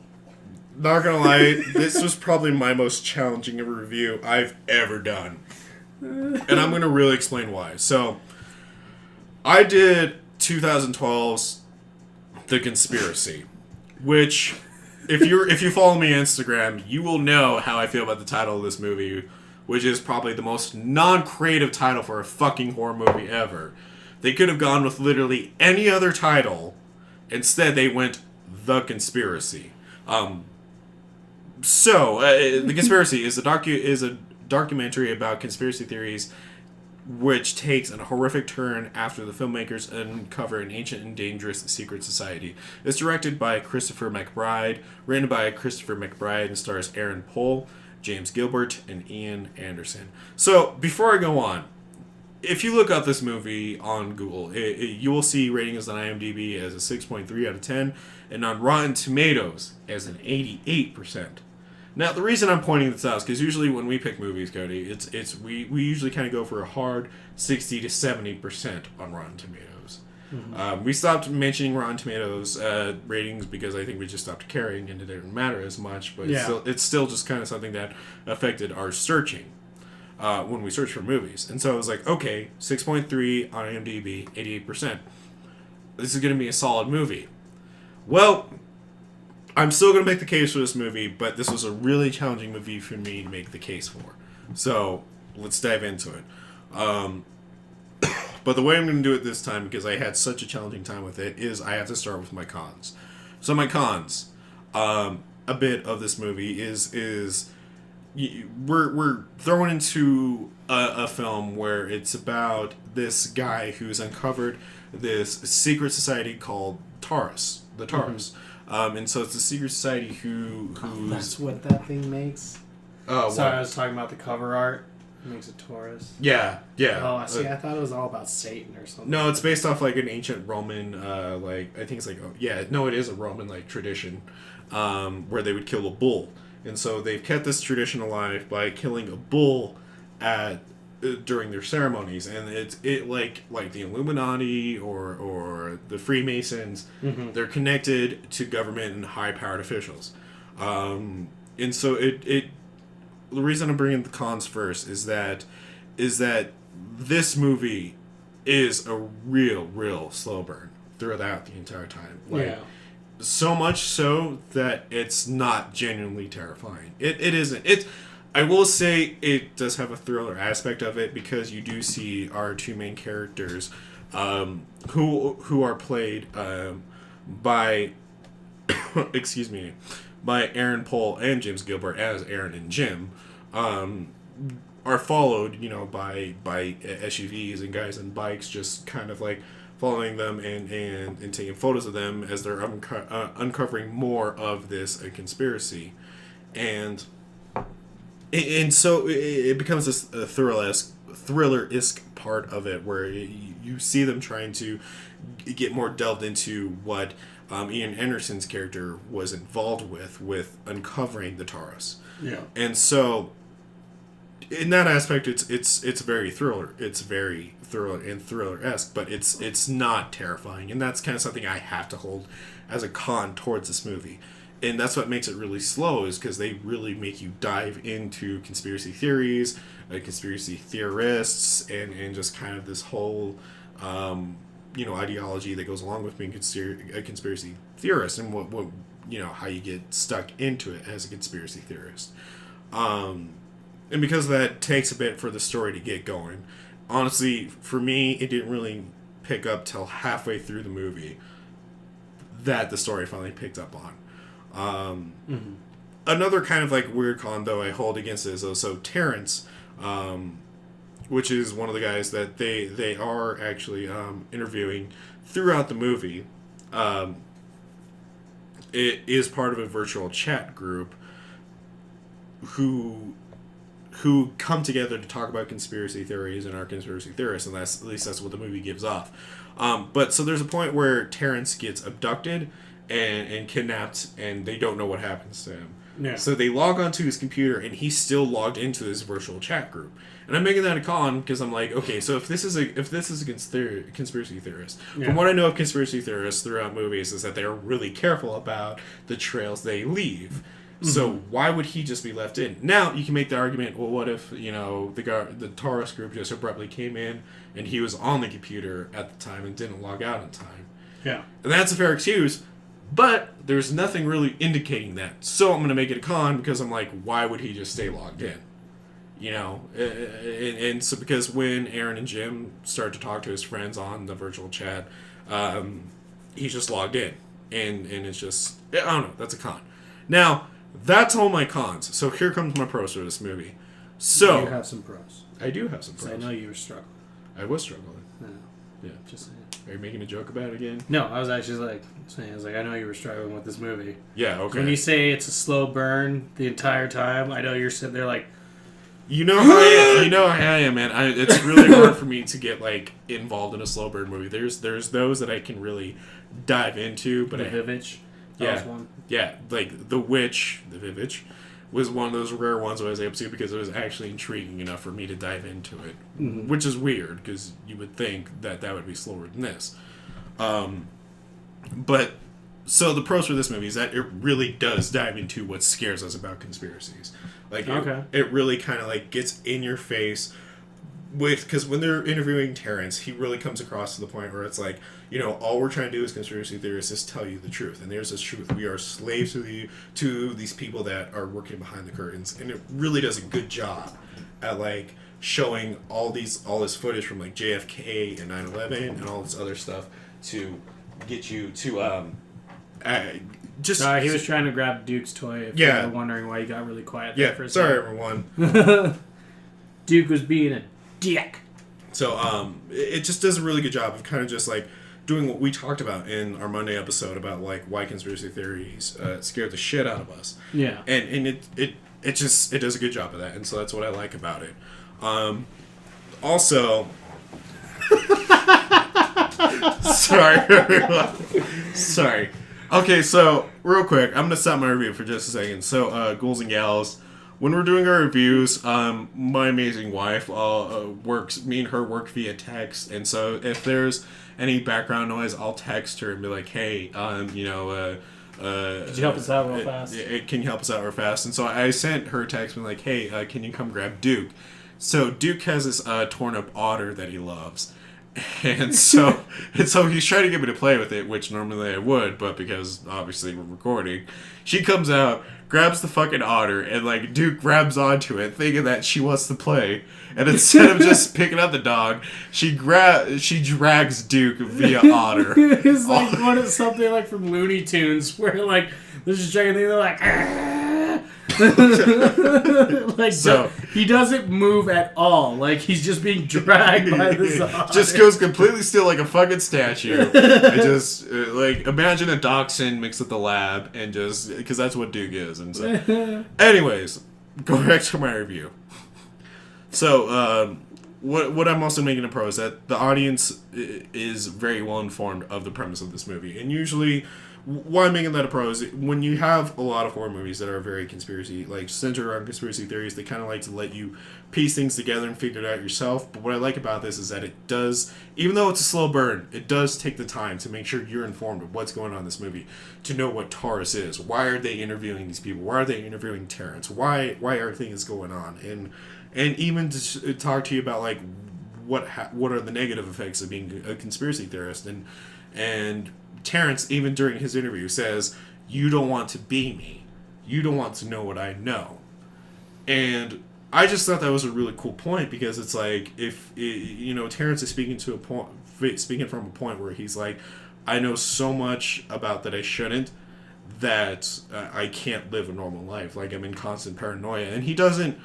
[SPEAKER 1] not gonna lie, this was probably my most challenging review I've ever done. And I'm gonna really explain why. So, I did 2012's The Conspiracy, which, if you follow me on Instagram, you will know how I feel about the title of this movie, which is probably the most non-creative title for a fucking horror movie ever. They could have gone with literally any other title. Instead, they went The Conspiracy. The Conspiracy is a documentary about conspiracy theories, which takes a horrific turn after the filmmakers uncover an ancient and dangerous secret society. It's directed by Christopher McBride, written by Christopher McBride, and stars Aaron Paul, James Gilbert, and Ian Anderson. So, before I go on, if you look up this movie on Google, you will see ratings on IMDb as a 6.3 out of 10, and on Rotten Tomatoes as an 88%. Now, the reason I'm pointing this out is because usually when we pick movies, Cody, we usually kind of go for a hard 60 to 70% on Rotten Tomatoes. Mm-hmm. We stopped mentioning Rotten Tomatoes ratings because I think we just stopped caring and it didn't matter as much. But it's still just kind of something that affected our searching when we search for movies. And so I was like, okay, 6.3 on IMDb, 88%. this is going to be a solid movie. Well, I'm still going to make the case for this movie, but this was a really challenging movie for me to make the case for. So, let's dive into it. But the way I'm going to do it this time, because I had such a challenging time with it, is I have to start with my cons. So my cons, a bit of this movie is we're thrown into a film where it's about this guy who's uncovered this secret society called Taurus, the Taurus. And so it's a secret society who's...
[SPEAKER 2] That's what that thing makes?
[SPEAKER 1] Oh,
[SPEAKER 2] sorry, I was talking about the cover art. It makes a Taurus.
[SPEAKER 1] Yeah.
[SPEAKER 2] Oh, I see. I thought it was all about Satan or something.
[SPEAKER 1] No, it's based off like an ancient Roman, I think it's like, it is a Roman like tradition, where they would kill a bull, and so they've kept this tradition alive by killing a bull during their ceremonies, and it like the Illuminati or the Freemasons, they're connected to government and high powered officials, and so it. The reason I'm bringing the cons first is that this movie is a real slow burn throughout the entire time. So much so that it's not genuinely terrifying. It isn't. I will say it does have a thriller aspect of it, because you do see our two main characters, who are played by excuse me, by Aaron Paul and James Gilbert as Aaron and Jim, are followed, by SUVs and guys on bikes, just kind of like following them and taking photos of them as they're uncovering more of this conspiracy, and so it becomes this thriller-esque part of it, where you see them trying to get more delved into what Ian Anderson's character was involved with uncovering the Taurus.
[SPEAKER 2] Yeah.
[SPEAKER 1] And so in that aspect, it's very thriller. It's very thriller-esque, but it's not terrifying, and that's kind of something I have to hold as a con towards this movie. And that's what makes it really slow, is because they really make you dive into conspiracy theories, conspiracy theorists, and just kind of this whole ideology that goes along with being a conspiracy theorist, and what how you get stuck into it as a conspiracy theorist. And because that takes a bit for the story to get going. Honestly, for me, it didn't really pick up till halfway through the movie that the story finally picked up on. Another kind of like weird con, though, I hold against it is also Terrence, which is one of the guys that they are actually interviewing throughout the movie. It is part of a virtual chat group who come together to talk about conspiracy theories and are conspiracy theorists, and at least that's what the movie gives off. But so there's a point where Terrence gets abducted and kidnapped, and they don't know what happens to him.
[SPEAKER 2] Yeah.
[SPEAKER 1] So they log onto his computer, and he's still logged into this virtual chat group. And I'm making that a con because I'm like, okay, so if this is a conspiracy theorist, from what I know of conspiracy theorists throughout movies is that they're really careful about the trails they leave. So why would he just be left in? Now you can make the argument, well, what if the Taurus group just abruptly came in and he was on the computer at the time and didn't log out in time?
[SPEAKER 2] Yeah,
[SPEAKER 1] and that's a fair excuse, but there's nothing really indicating that. So I'm going to make it a con because I'm like, why would he just stay logged in? And so because when Aaron and Jim start to talk to his friends on the virtual chat, he's just logged in, and it's just, I don't know, that's a con. Now, that's all my cons. So here comes my pros for this movie. So
[SPEAKER 2] you have some pros.
[SPEAKER 1] I do have some pros.
[SPEAKER 2] I know you were struggling.
[SPEAKER 1] I was struggling. Yeah.
[SPEAKER 2] Just saying.
[SPEAKER 1] Are you making a joke about it again?
[SPEAKER 2] No, I was actually saying, I know you were struggling with this movie.
[SPEAKER 1] Yeah, okay.
[SPEAKER 2] When you say it's a slow burn the entire time, I know you're sitting there like,
[SPEAKER 1] you know how I am, man. It's really hard for me to get involved in a slow burn movie. There's those that I can really dive into, but
[SPEAKER 2] the Vivitch.
[SPEAKER 1] That was one. Yeah, like the Vivitch was one of those rare ones I was able to because it was actually intriguing enough for me to dive into it, which is weird because you would think that would be slower than this. But so the pros for this movie is that it really does dive into what scares us about conspiracies. It really kind of gets in your face because when they're interviewing Terrence, he really comes across to the point where it's like, all we're trying to do as conspiracy theorists is tell you the truth, and there's this truth. We are slaves to these people that are working behind the curtains, and it really does a good job at like showing all this footage from like JFK and 9/11 and all this other stuff to get you to just.
[SPEAKER 2] Sorry, he was trying to grab Duke's toy. If you were wondering why he got really quiet.
[SPEAKER 1] Yeah,
[SPEAKER 2] for a
[SPEAKER 1] sorry
[SPEAKER 2] second.
[SPEAKER 1] everyone.
[SPEAKER 2] Duke was being a dick.
[SPEAKER 1] So it just does a really good job of kind of just like doing what we talked about in our Monday episode about like why conspiracy theories scared the shit out of us.
[SPEAKER 2] Yeah.
[SPEAKER 1] And it does a good job of that, and so that's what I like about it. Also, sorry everyone. Sorry. Okay, so real quick, I'm gonna stop my review for just a second. So, ghouls and gals, when we're doing our reviews, my amazing wife me and her work via text, and so if there's any background noise, I'll text her and be like, hey,
[SPEAKER 2] could you help us out real fast?
[SPEAKER 1] Can you help us out real fast? And so I sent her a text being like, hey, can you come grab Duke? So Duke has this torn up otter that he loves. And so he's trying to get me to play with it, which normally I would, but because obviously we're recording, she comes out, grabs the fucking otter, and like Duke grabs onto it, thinking that she wants to play. And instead of just picking up the dog, she drags Duke via otter.
[SPEAKER 2] It's like something like from Looney Tunes, where like there's this giant thing, they're like. Like so, he doesn't move at all. Like he's just being dragged by the otter.
[SPEAKER 1] Just goes completely still like a fucking statue. And just like imagine a dachshund mixed with the lab, and just because that's what Duke is. And so, anyways, go back to my review. So, what I'm also making a pro is that the audience is very well informed of the premise of this movie, and usually. Why I'm making that a pro is when you have a lot of horror movies that are very conspiracy, like centered around conspiracy theories, they kind of like to let you piece things together and figure it out yourself. But what I like about this is that it does, even though it's a slow burn, it does take the time to make sure you're informed of what's going on in this movie, to know what Taurus is. Why are they interviewing these people? Why are they interviewing Terrence? Why everything is going on? And even to talk to you about like what are the negative effects of being a conspiracy theorist and Terrence, even during his interview, says, you don't want to be me. You don't want to know what I know. And I just thought that was a really cool point because it's like, Terrence is speaking from a point where he's like, I know so much about that I shouldn't, that I can't live a normal life. Like, I'm in constant paranoia. And he doesn't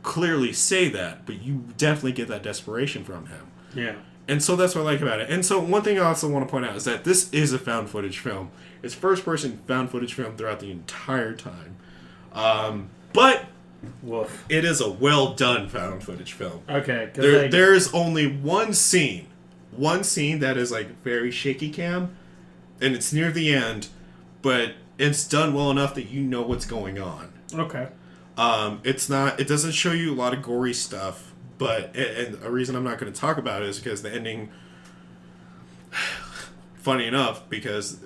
[SPEAKER 1] clearly say that, but you definitely get that desperation from him.
[SPEAKER 2] Yeah.
[SPEAKER 1] And so that's what I like about it. And so one thing I also want to point out is that this is a found footage film. It's first-person found footage film throughout the entire time. But
[SPEAKER 2] woof.
[SPEAKER 1] It is a well-done found footage film.
[SPEAKER 2] Okay.
[SPEAKER 1] There's only one scene that is like very shaky cam, and it's near the end, but it's done well enough that you know what's going on.
[SPEAKER 2] Okay.
[SPEAKER 1] It doesn't show you a lot of gory stuff. But, and a reason I'm not going to talk about it is because the ending, funny enough, because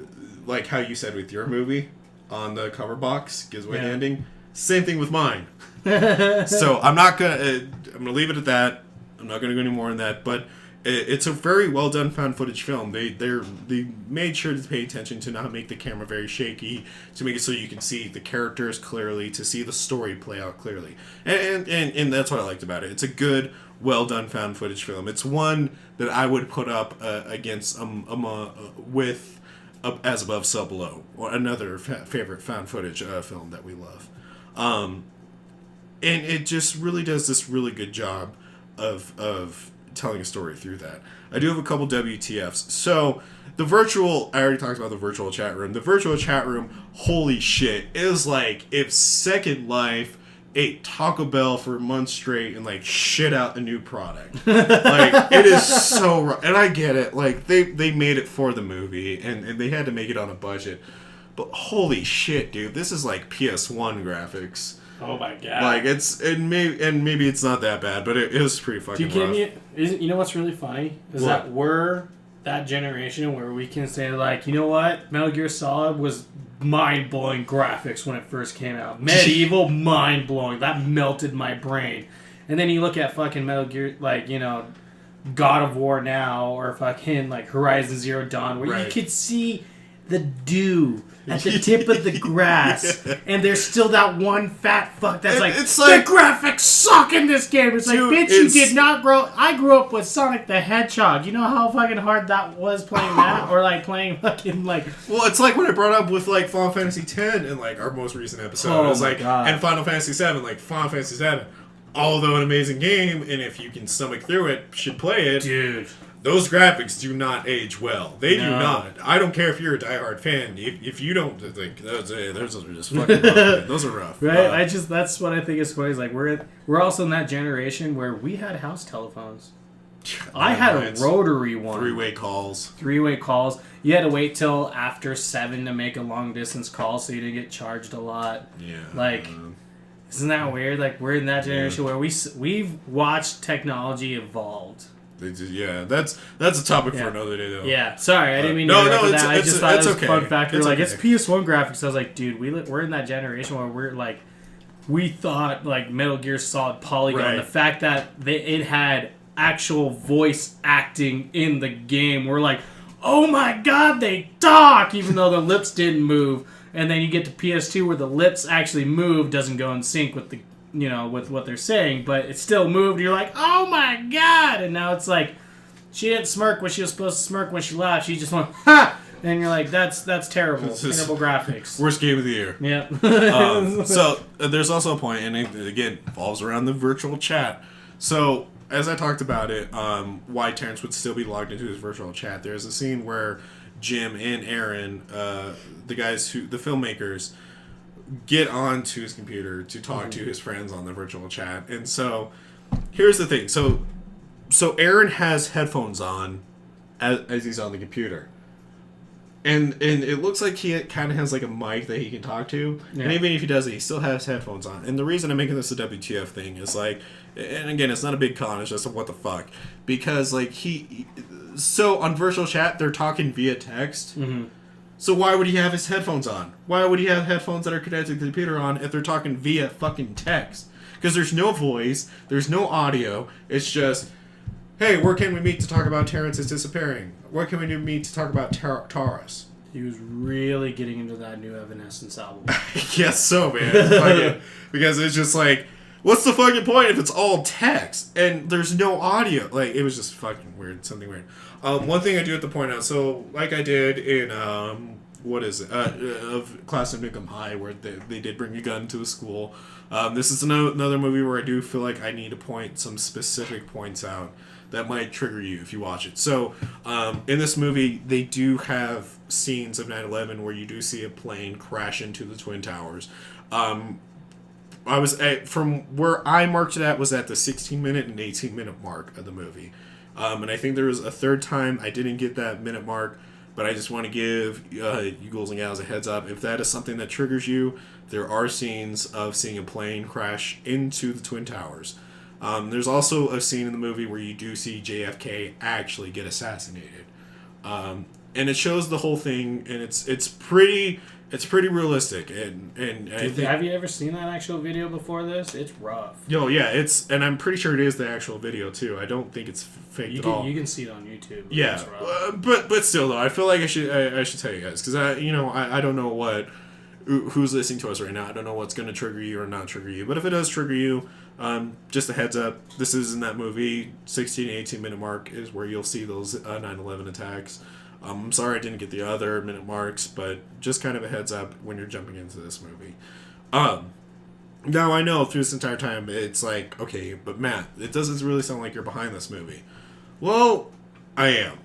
[SPEAKER 1] like how you said with your movie on the cover box gives away the ending, same thing with mine. So I'm going to leave it at that. I'm not going to go any more on that, but it's a very well done found footage film. They made sure to pay attention to not make the camera very shaky, to make it so you can see the characters clearly, to see the story play out clearly, and that's what I liked about it. It's a good, well done found footage film. It's one that I would put up against with As Above, So Below, or another favorite found footage film that we love, and it just really does this really good job of telling a story through that. I do have a couple WTFs. So, I already talked about the virtual chat room. The virtual chat room, holy shit, is like if Second Life ate Taco Bell for months straight and like shit out a new product. Like, it is so, and I get it. Like, they made it for the movie and they had to make it on a budget. But holy shit, dude, this is like PS1 graphics.
[SPEAKER 2] Oh my god!
[SPEAKER 1] Like maybe it's not that bad, but it was pretty fucking rough.
[SPEAKER 2] Do you get me? You know what's really funny is that we're that generation where we can say like, you know what, Metal Gear Solid was mind blowing graphics when it first came out. Medieval, mind blowing. That melted my brain. And then you look at fucking Metal Gear, like, you know, God of War now, or fucking, like, Horizon Zero Dawn, where you could see the dew at the tip of the grass, and there's still that one fat fuck that's like, the graphics suck in this game. It's like, bitch, you did not grow. I grew up with Sonic the Hedgehog. You know how fucking hard that was playing that, or like playing fucking like.
[SPEAKER 1] Well, it's like when I brought up with like Final Fantasy X in like our most recent episode. It was like, and Final Fantasy VII, like Final Fantasy VII, although an amazing game, and if you can stomach through it, should play it,
[SPEAKER 2] dude.
[SPEAKER 1] Those graphics do not age well. They do not. I don't care if you're a diehard fan. If you don't think those are just fucking rough, man. Those are rough.
[SPEAKER 2] Right? That's what I think is funny. Is like we're also in that generation where we had house telephones. I had a rotary one.
[SPEAKER 1] Three-way calls.
[SPEAKER 2] You had to wait till after 7 to make a long distance call, so you didn't get charged a lot.
[SPEAKER 1] Yeah.
[SPEAKER 2] Like, isn't that weird? Like, we're in that generation where we've watched technology evolved.
[SPEAKER 1] Yeah, that's a topic for another day, though.
[SPEAKER 2] Yeah, sorry, I didn't mean to interrupt that. I just thought it was a fun factor. Like, it's PS1 graphics. I was like, dude, we're in that generation where we're like, we thought like Metal Gear Solid Polygon. Right. The fact that it had actual voice acting in the game, we're like, oh my god, they talk, even though the lips didn't move. And then you get to PS2 where the lips actually move, doesn't go in sync with the. You know, with what they're saying, but it still moved. You're like, oh my god! And now it's like, she didn't smirk when she was supposed to smirk when she laughed. She just went, ha! And you're like, that's terrible. Terrible graphics.
[SPEAKER 1] Worst game of the year.
[SPEAKER 2] Yep.
[SPEAKER 1] So there's also a point, and it again falls around the virtual chat. So as I talked about it, why Terrence would still be logged into his virtual chat. There's a scene where Jim and Aaron, the filmmakers, get onto his computer to talk to his friends on the virtual chat. And so here's the thing. So Aaron has headphones on as he's on the computer. And it looks like he kind of has like a mic that he can talk to. Yeah. And even if he doesn't, he still has headphones on. And the reason I'm making this a WTF thing is like, and again, it's not a big con, it's just a what the fuck. Because like so on virtual chat, they're talking via text. Mm-hmm. So why would he have his headphones on? Why would he have headphones that are connected to the computer on if they're talking via fucking text? Because there's no voice, there's no audio. It's just, hey, where can we meet to talk about Terrence is disappearing? Where can we meet to talk about Taurus?
[SPEAKER 2] He was really getting into that new Evanescence album.
[SPEAKER 1] Yes, so, man. Because it's just like, what's the fucking point if it's all text and there's no audio? Like, it was just fucking weird, something weird. One thing I do have to point out, so like I did in of Class of Nukem High, where they did bring a gun to a school. This is another movie where I do feel like I need to point some specific points out that might trigger you if you watch it. So in this movie, they do have scenes of 9/11 where you do see a plane crash into the Twin Towers. From where I marked it at was at the 16-minute and 18-minute mark of the movie. And I think there was a third time I didn't get that minute mark, but I just want to give you ghouls and gals a heads up. If that is something that triggers you, there are scenes of seeing a plane crash into the Twin Towers. There's also a scene in the movie where you do see JFK actually get assassinated. And it shows the whole thing, and it's pretty realistic, and
[SPEAKER 2] have you ever seen that actual video before this? It's rough.
[SPEAKER 1] Yo, yeah, and I'm pretty sure it is the actual video too. I don't think it's fake at all.
[SPEAKER 2] You can see it on YouTube.
[SPEAKER 1] Yeah, but still though, I feel like I should tell you guys, because I don't know who's listening to us right now. I don't know what's going to trigger you or not trigger you, but if it does trigger you, just a heads up, this is in that movie. 16 to 18 minute mark is where you'll see those 9/11 attacks. I'm sorry I didn't get the other minute marks, but just kind of a heads up when you're jumping into this movie. Now I know through this entire time it's like, okay, but Matt, it doesn't really sound like you're behind this movie. Well, I am.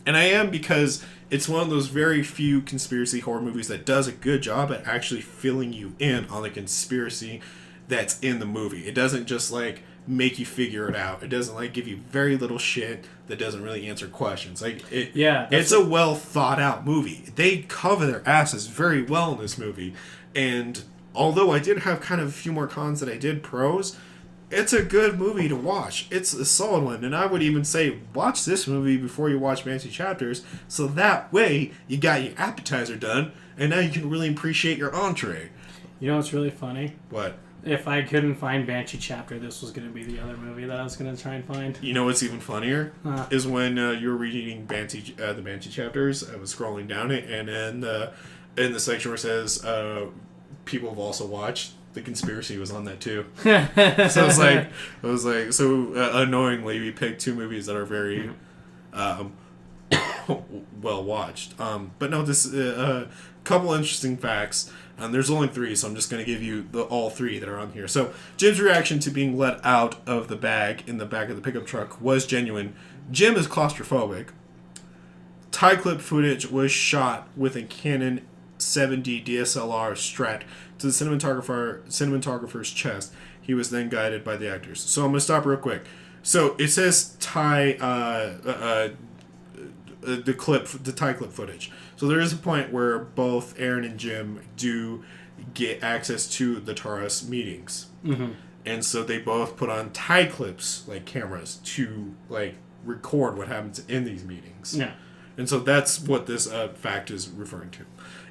[SPEAKER 1] And I am because it's one of those very few conspiracy horror movies that does a good job at actually filling you in on the conspiracy that's in the movie. It doesn't just like make you figure it out. It doesn't like give you very little shit that doesn't really answer questions. Like it's a well thought out movie. They cover their asses very well in this movie. And although I did have kind of a few more cons than I did pros, it's a good movie to watch. It's a solid one. And I would even say watch this movie before you watch Banshee Chapters, so that way you got your appetizer done and now you can really appreciate your entree.
[SPEAKER 2] You know what's really funny?
[SPEAKER 1] What?
[SPEAKER 2] If I couldn't find Banshee Chapter, this was going to be the other movie that I was going to try and find.
[SPEAKER 1] You know what's even funnier? Is when you were reading the Banshee chapters, I was scrolling down it, and in the section where it says people have also watched, the conspiracy was on that too. So I was like, unknowingly we picked two movies that are very well watched. But no, this couple interesting facts. There's only three, so I'm just going to give you all three that are on here. So, Jim's reaction to being let out of the bag in the back of the pickup truck was genuine. Jim is claustrophobic. Tie clip footage was shot with a Canon 7D DSLR strapped to the cinematographer's chest. He was then guided by the actors. So, I'm going to stop real quick. So, it says tie clip footage. So there is a point where both Aaron and Jim do get access to the Taurus meetings. Mm-hmm. And so they both put on tie clips, like cameras, to like record what happens in these meetings.
[SPEAKER 2] Yeah.
[SPEAKER 1] And so that's what this fact is referring to.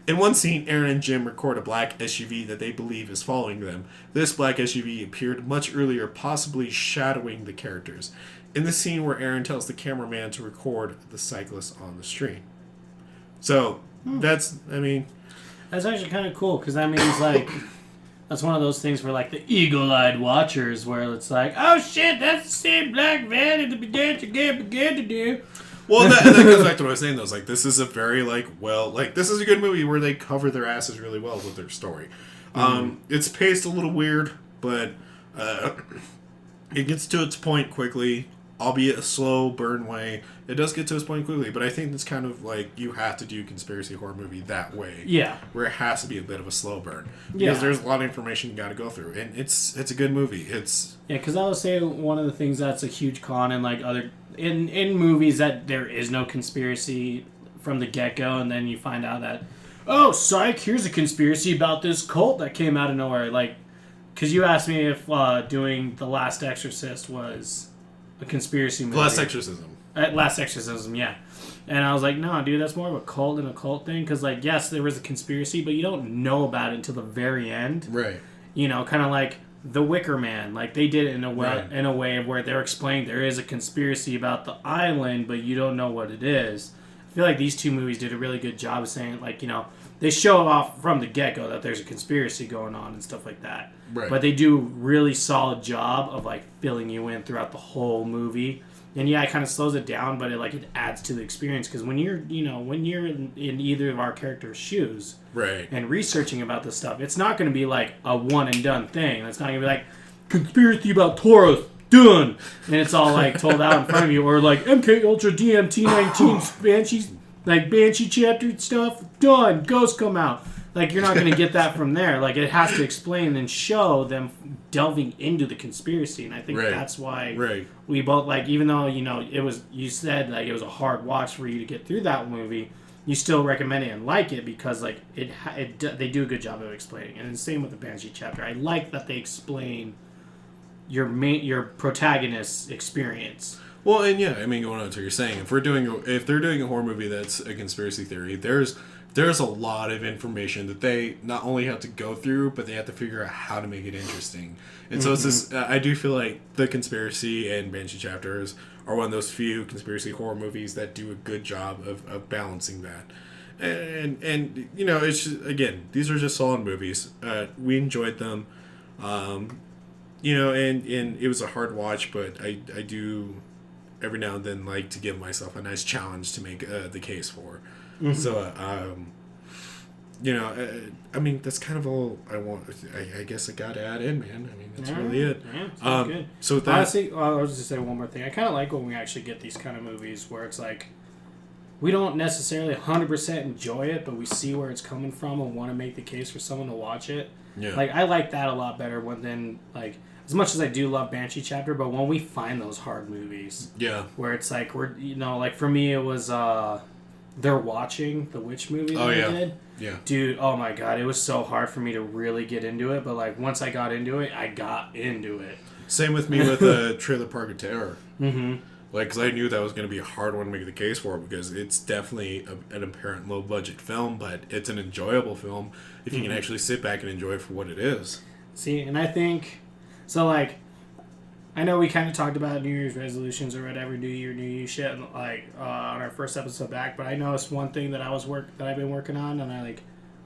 [SPEAKER 1] In one scene, Aaron and Jim record a black SUV that they believe is following them. This black SUV appeared much earlier, possibly shadowing the characters. In the scene where Aaron tells the cameraman to record the cyclist on the street. So, that's
[SPEAKER 2] actually kind of cool, because that means, like, that's one of those things for, like, the eagle-eyed watchers, where it's like, oh, shit, that's the same black van that the began to do.
[SPEAKER 1] Well, that goes back to what I was saying, though. It's like, this is a very, this is a good movie where they cover their asses really well with their story. It's paced a little weird, but it gets to its point quickly, albeit a slow burn way. It does get to its point quickly, but I think it's kind of like you have to do conspiracy horror movie that way.
[SPEAKER 2] Yeah.
[SPEAKER 1] Where it has to be a bit of a slow burn. Because there's a lot of information you got to go through. And it's a good movie. Yeah,
[SPEAKER 2] because I would say one of the things that's a huge con in like other... In movies that there is no conspiracy from the get-go, and then you find out that, oh, psych, here's a conspiracy about this cult that came out of nowhere. Like, because you asked me if doing The Last Exorcist was a conspiracy movie.
[SPEAKER 1] Last Exorcism.
[SPEAKER 2] Last Exorcism, yeah. And I was like, no, dude, that's more of a cult than a cult thing. Because, like, yes, there was a conspiracy, but you don't know about it until the very end.
[SPEAKER 1] Right.
[SPEAKER 2] You know, kind of like The Wicker Man. Like, they did it in a way of where they're explaining there is a conspiracy about the island, but you don't know what it is. I feel like these two movies did a really good job of saying, like, you know, they show off from the get-go that there's a conspiracy going on and stuff like that.
[SPEAKER 1] Right.
[SPEAKER 2] But they do a really solid job of, like, filling you in throughout the whole movie. And yeah, it kind of slows it down, but it adds to the experience. Because when you're in either of our characters' shoes,
[SPEAKER 1] right,
[SPEAKER 2] and researching about this stuff, it's not going to be like a one and done thing. It's not going to be like conspiracy about Taurus, done, and it's all like told out in front of you, or like MK Ultra DMT 19 Banshees, like Banshee Chapter stuff, done. Ghosts come out. Like, you're not going to get that from there. Like, it has to explain and show them delving into the conspiracy. And I think that's why we both, like, even though, you know, you said, like, it was a hard watch for you to get through that movie, you still recommend it and like it because, like, they do a good job of explaining. And the same with the Banshee Chapter. I like that they explain your protagonist's experience.
[SPEAKER 1] Well, and yeah, I mean, going on to what you're saying, if they're doing a horror movie that's a conspiracy theory, there's a lot of information that they not only have to go through, but they have to figure out how to make it interesting. And so it's this. I do feel like The Conspiracy and Banshee Chapters are one of those few conspiracy horror movies that do a good job of balancing that. And you know, it's just, again, these are just solid movies. We enjoyed them. You know, and it was a hard watch, but I do every now and then like to give myself a nice challenge to make the case for. Mm-hmm. So, you know, I mean, that's kind of all I want. I guess I got to add in, man. I mean, that's really it.
[SPEAKER 2] Yeah, good.
[SPEAKER 1] So with that,
[SPEAKER 2] honestly, I was just say one more thing. I kind of like when we actually get these kind of movies where it's like we don't necessarily 100% enjoy it, but we see where it's coming from and want to make the case for someone to watch it.
[SPEAKER 1] Yeah.
[SPEAKER 2] Like, I like that a lot better than like, as much as I do love Banshee Chapter, but when we find those hard movies, where it's like like for me it was They're Watching, the witch movie that I did.
[SPEAKER 1] Yeah.
[SPEAKER 2] Dude, oh my god, it was so hard for me to really get into it, but like once I got into it, I got into it.
[SPEAKER 1] Same with me with Trailer Park of Terror.
[SPEAKER 2] Mm-hmm.
[SPEAKER 1] Like, because I knew that was going to be a hard one to make the case for, because it's definitely an apparent low-budget film, but it's an enjoyable film if you can actually sit back and enjoy it for what it is.
[SPEAKER 2] See, and I think... So, like, I know we kind of talked about New Year's resolutions or whatever, New You shit, like, on our first episode back, but I know it's one thing that I've been working on, and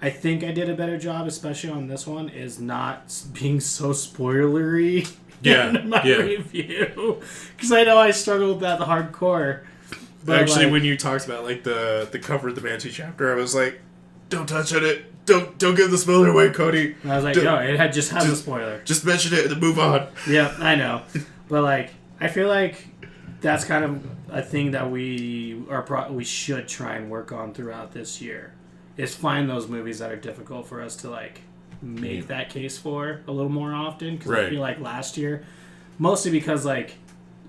[SPEAKER 2] I think I did a better job, especially on this one, is not being so spoilery in my review. Because I know I struggled with that hardcore. But
[SPEAKER 1] actually, when you talked about like the cover of the Banshee Chapter, I was like, "Don't touch on it. Don't give the spoiler away, Cody."
[SPEAKER 2] And I was like, "No, it just has a spoiler.
[SPEAKER 1] Just mention it and then move on."
[SPEAKER 2] Yeah, I know, but like, I feel like that's kind of a thing that we should try and work on throughout this year. Is find those movies that are difficult for us to like make that case for a little more often. Because I feel like last year, mostly because like,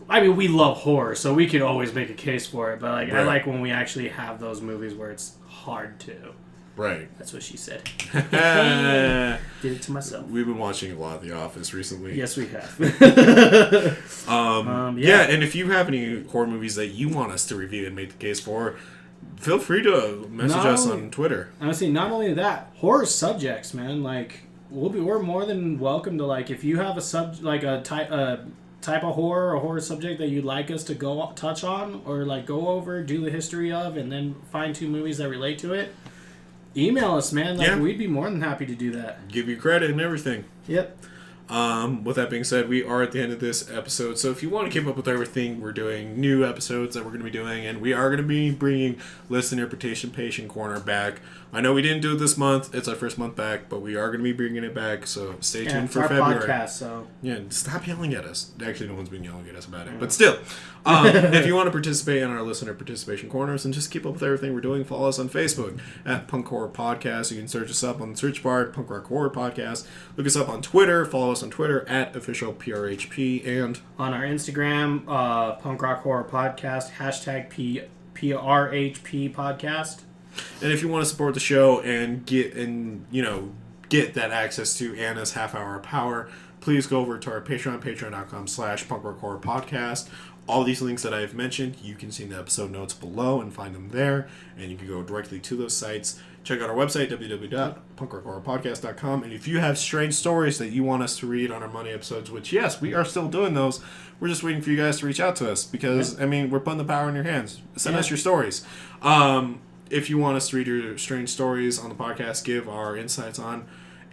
[SPEAKER 2] I mean, we love horror, so we could always make a case for it. But like, I like when we actually have those movies where it's hard to.
[SPEAKER 1] Right.
[SPEAKER 2] That's what she said. Did it to myself.
[SPEAKER 1] We've been watching a lot of The Office recently.
[SPEAKER 2] Yes, we have.
[SPEAKER 1] Yeah, and if you have any horror movies that you want us to review and make the case for, feel free to message us on Twitter.
[SPEAKER 2] Honestly, not only that, horror subjects, man. Like, we're more than welcome to, like, if you have a type of horror or horror subject that you'd like us to go touch on or like go over, do the history of, and then find 2 movies that relate to it. Email us, man. Like, we'd be more than happy to do that.
[SPEAKER 1] Give you credit and everything.
[SPEAKER 2] Yep.
[SPEAKER 1] With that being said, we are at the end of this episode, so if you want to keep up with everything, we're doing new episodes that we're going to be doing, and we are going to be bringing Listener Participation Corner back. I know we didn't do it this month, it's our first month back, but we are going to be bringing it back, so stay tuned for February.
[SPEAKER 2] Podcast, so.
[SPEAKER 1] Yeah, stop yelling at us. Actually, no one's been yelling at us about it, but still. If you want to participate in our Listener Participation Corners and just keep up with everything we're doing, follow us on Facebook at Punk Horror Podcast. You can search us up on the search bar, Punk Rock Horror Podcast. Look us up on Twitter. Follow us on Twitter at official PRHP, and
[SPEAKER 2] on our Instagram, Punk Rock Horror Podcast, hashtag PRHP Podcast.
[SPEAKER 1] And if you want to support the show and get that access to Anna's half hour of power, please go over to our Patreon, patreon.com/punkrockhorrorpodcast. All these links that I've mentioned, you can see in the episode notes below and find them there. And you can go directly to those sites. Check out our website, www.punkrockhorrorpodcast.com. And if you have strange stories that you want us to read on our Monday episodes, which, yes, we are still doing those. We're just waiting for you guys to reach out to us because, I mean, we're putting the power in your hands. Send us your stories. If you want us to read your strange stories on the podcast, give our insights on,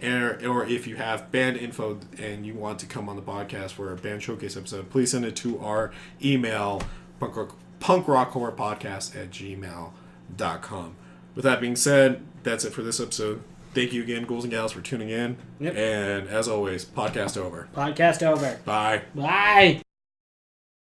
[SPEAKER 1] or if you have band info and you want to come on the podcast for a band showcase episode, please send it to our email, punkrockhorrorpodcast@gmail.com. With that being said, that's it for this episode. Thank you again, ghouls and gals, for tuning in. Yep. And as always, podcast over.
[SPEAKER 2] Podcast over.
[SPEAKER 1] Bye.
[SPEAKER 2] Bye.